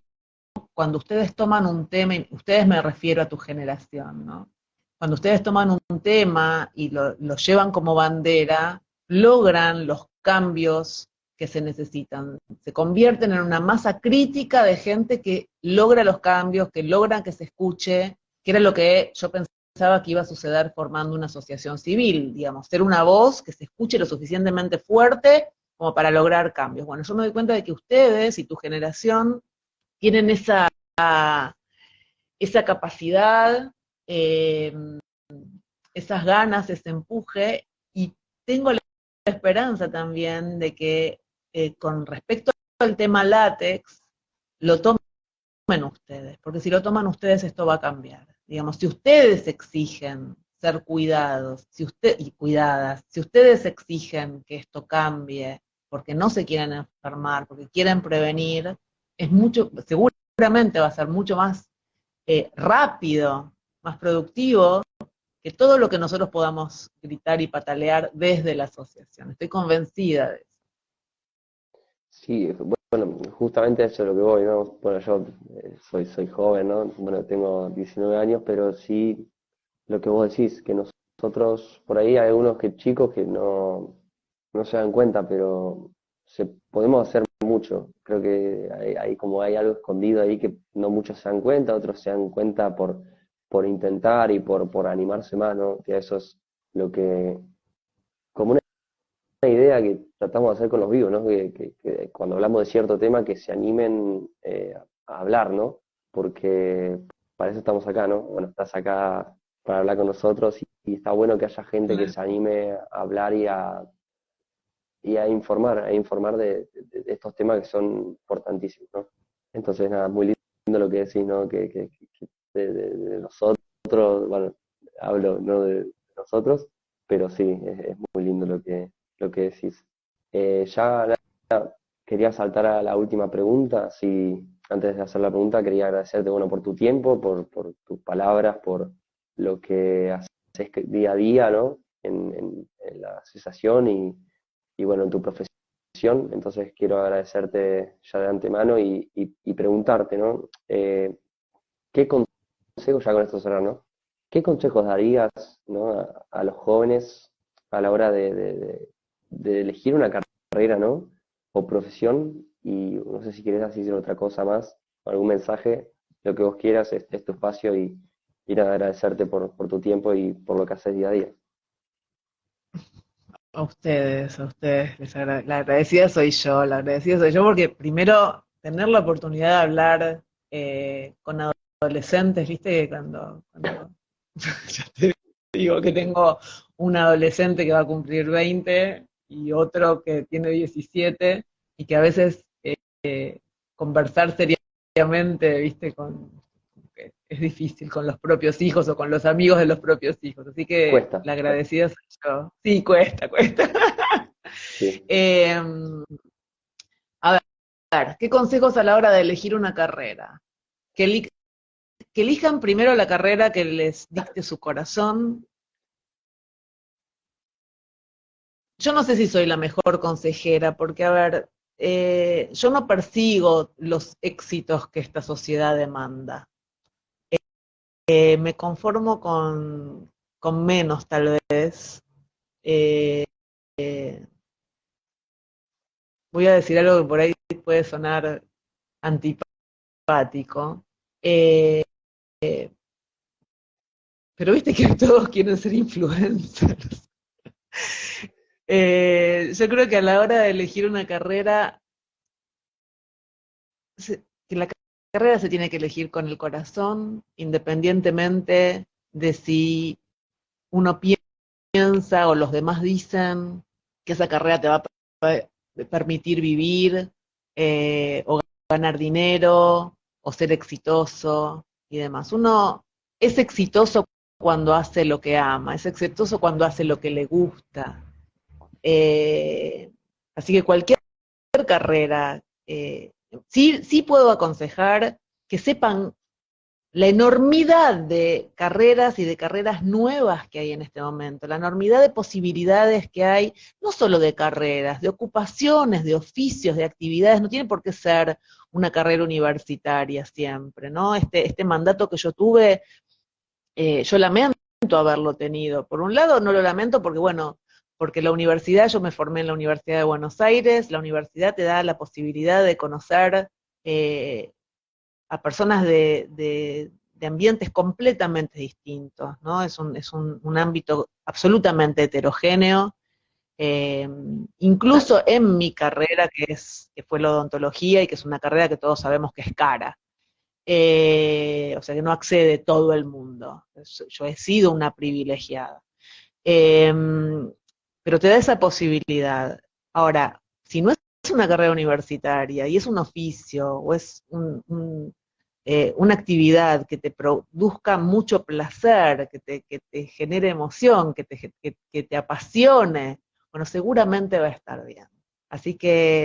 cuando ustedes toman un tema, y ustedes me refiero a tu generación, ¿no? Cuando ustedes toman un tema y lo llevan como bandera, logran los cambios que se necesitan. Se convierten en una masa crítica de gente que logra los cambios, que logran que se escuche, que era lo que yo pensaba que iba a suceder formando una asociación civil, digamos, ser una voz que se escuche lo suficientemente fuerte como para lograr cambios. Bueno, yo me doy cuenta de que ustedes y tu generación tienen esa capacidad, eh, esas ganas, ese empuje, y tengo la esperanza también de que con respecto al tema látex, lo tomen ustedes, porque si lo toman ustedes esto va a cambiar. Digamos, si ustedes exigen ser cuidados, y cuidadas, si ustedes exigen que esto cambie, porque no se quieren enfermar, porque quieren prevenir, es mucho, seguramente va a ser mucho más rápido, más productivo que todo lo que nosotros podamos gritar y patalear desde la asociación. Estoy convencida de eso. sí, bueno, justamente eso es lo que voy, ¿no? Bueno, yo soy joven, ¿no? Bueno, tengo 19 años, pero sí lo que vos decís, que nosotros, por ahí hay algunos chicos que no se dan cuenta, pero podemos hacer mucho. Creo que hay algo escondido ahí que no muchos se dan cuenta, otros se dan cuenta por intentar y por animarse más, ¿no? Que eso es lo que, como una idea que tratamos de hacer con los vivos, ¿no? Que cuando hablamos de cierto tema, que se animen a hablar, ¿no? Porque para eso estamos acá, ¿no? Bueno, estás acá para hablar con nosotros y está bueno que haya gente que se anime a hablar a informar de estos temas que son importantísimos, ¿no? Entonces, nada, muy lindo lo que decís, ¿no? De nosotros, bueno, hablo no de nosotros, pero sí, es muy lindo lo que decís. Ya quería saltar a la última pregunta. Si, antes de hacer la pregunta, quería agradecerte, bueno, por tu tiempo, por tus palabras, por lo que haces día a día, ¿no? En la asociación y, bueno, en tu profesión. Entonces quiero agradecerte ya de antemano y preguntarte, ¿no? ¿Qué consejos, ya con esto cerrar, ¿no? ¿Qué consejos darías, ¿no? A los jóvenes a la hora de elegir una carrera, ¿no? O profesión? Y no sé si quieres decir otra cosa más, algún mensaje, lo que vos quieras, es tu espacio y nada, agradecerte por tu tiempo y por lo que haces día a día. A ustedes, la agradecida soy yo, la agradecida soy yo porque primero tener la oportunidad de hablar con adolescentes, viste, cuando ya te digo que tengo un adolescente que va a cumplir 20 y otro que tiene 17 y que a veces conversar seriamente, viste, es difícil con los propios hijos o con los amigos de los propios hijos. Así que Cuesta, la cuesta. agradecida soy yo. Sí, cuesta, cuesta. Sí. A ver, ¿qué consejos a la hora de elegir una carrera? Que, que elijan primero la carrera que les dicte su corazón. Yo no sé si soy la mejor consejera, porque, a ver, yo no persigo los éxitos que esta sociedad demanda. Me conformo con menos, tal vez. Eh, Voy a decir algo que por ahí puede sonar antipático. Eh, pero viste que todos quieren ser influencers. Yo creo que a la hora de elegir una carrera, que la carrera se tiene que elegir con el corazón, independientemente de si uno piensa o los demás dicen que esa carrera te va a permitir vivir o ganar dinero o ser exitoso y demás. Uno es exitoso cuando hace lo que ama, es exitoso cuando hace lo que le gusta. Eh, Así que cualquier carrera, sí puedo aconsejar que sepan la enormidad de carreras y de carreras nuevas que hay en este momento, la enormidad de posibilidades que hay, no solo de carreras, de ocupaciones, de oficios, de actividades, no tiene por qué ser una carrera universitaria siempre, ¿no? Este mandato que yo tuve, yo lamento haberlo tenido. Por un lado, no lo lamento porque, bueno, porque la universidad, yo me formé en la Universidad de Buenos Aires, la universidad te da la posibilidad de conocer a personas de ambientes completamente distintos, ¿no? Es un ámbito absolutamente heterogéneo. Incluso en mi carrera, que fue la odontología y que es una carrera que todos sabemos que es cara. O sea que no accede todo el mundo. Yo he sido una privilegiada. Eh, pero te da esa posibilidad. Ahora, si no es una carrera universitaria y es un oficio o es una actividad que te produzca mucho placer, que te genere emoción, que te apasione, bueno, seguramente va a estar bien. Así que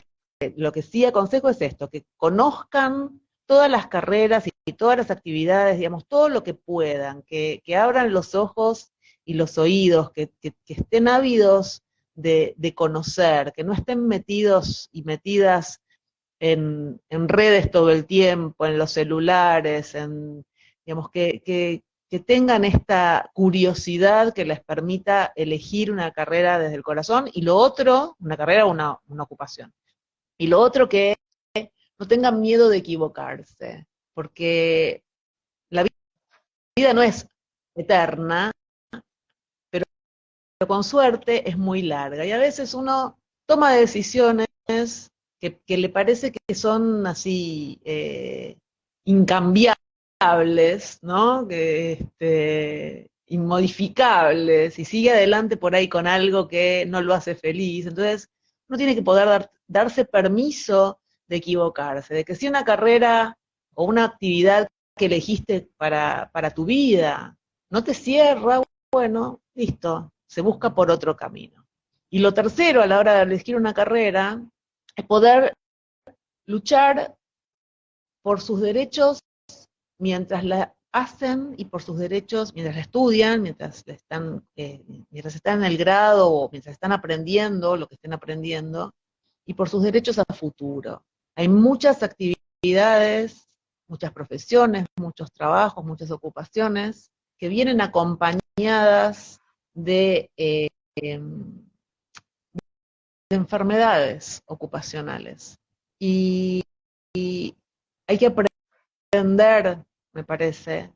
lo que sí aconsejo es esto, que conozcan todas las carreras y todas las actividades, digamos, todo lo que puedan, que abran los ojos y los oídos, que estén ávidos de conocer, que no estén metidos y metidas en redes todo el tiempo, en los celulares, digamos, que tengan esta curiosidad que les permita elegir una carrera desde el corazón, y lo otro, una carrera o una ocupación. Y lo otro que no tengan miedo de equivocarse, porque la vida no es eterna, pero con suerte es muy larga. Y a veces uno toma decisiones que le parece que son así incambiables, ¿no? Inmodificables, y sigue adelante por ahí con algo que no lo hace feliz. Entonces, uno tiene que poder darse permiso de equivocarse, de que si una carrera o una actividad que elegiste para tu vida no te cierra, bueno, listo, se busca por otro camino. Y lo tercero a la hora de elegir una carrera es poder luchar por sus derechos mientras la hacen y por sus derechos mientras la estudian, mientras están en el grado o mientras están aprendiendo lo que estén aprendiendo, y por sus derechos a futuro. Hay muchas actividades, muchas profesiones, muchos trabajos, muchas ocupaciones que vienen acompañadas de enfermedades ocupacionales. Y hay que aprender, me parece,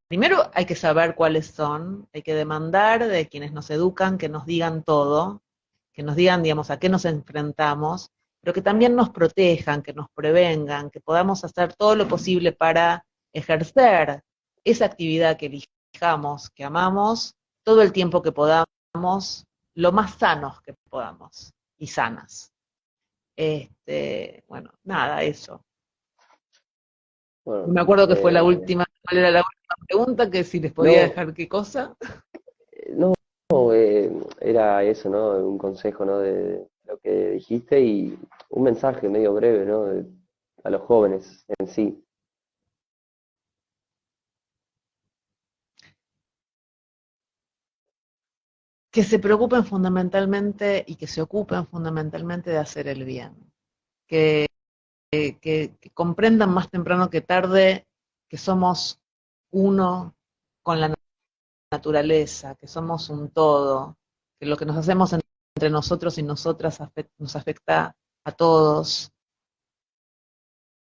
primero hay que saber cuáles son, hay que demandar de quienes nos educan que nos digan todo, que nos digan, digamos, a qué nos enfrentamos, pero que también nos protejan, que nos prevengan, que podamos hacer todo lo posible para ejercer esa actividad que elijamos, que amamos, todo el tiempo que podamos, lo más sanos que podamos y sanas. Bueno, nada, eso. Bueno, Me acuerdo que fue la última, ¿cuál era la última pregunta? Que si les podía no, dejar qué cosa. no, era eso, ¿no? Un consejo, ¿no? De lo que dijiste y un mensaje medio breve, ¿no? A los jóvenes en sí. Que se preocupen fundamentalmente y que se ocupen fundamentalmente de hacer el bien. Que, que comprendan más temprano que tarde que somos uno con la naturaleza, que somos un todo, que lo que nos hacemos entre nosotros y nosotras nos afecta a todos,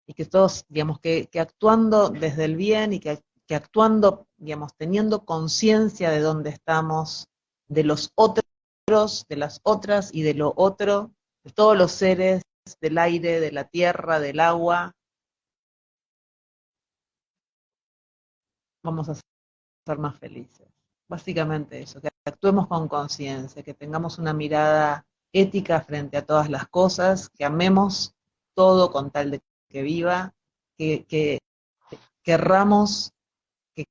y que todos, digamos, que actuando desde el bien y que actuando, digamos, teniendo conciencia de dónde estamos, de los otros, de las otras y de lo otro, de todos los seres, del aire, de la tierra, del agua, vamos a ser más felices. Básicamente eso, que actuemos con conciencia, que tengamos una mirada ética frente a todas las cosas, que amemos todo con tal de que viva, que querramos que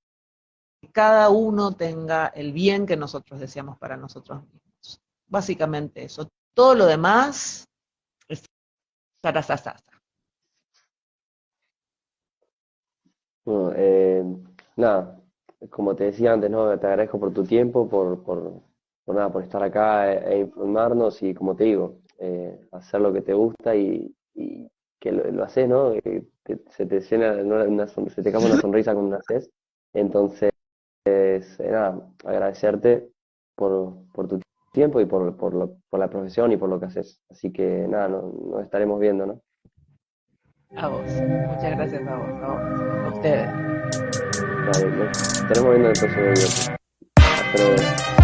cada uno tenga el bien que nosotros deseamos para nosotros mismos. Básicamente eso. Todo lo demás es sarasasasa. Bueno, nada, como te decía antes, ¿no? Te agradezco por tu tiempo, por nada, por estar acá e informarnos y como te digo, hacer lo que te gusta y que lo haces, ¿no? Se te llena se te cambia una sonrisa cuando lo haces. Entonces, nada, agradecerte por tu tiempo y por la profesión y por lo que haces. Así que nada, nos estaremos viendo, ¿no? A vos. Muchas gracias a vos, a ustedes. Dale, nos estaremos viendo en el próximo video. Hasta luego.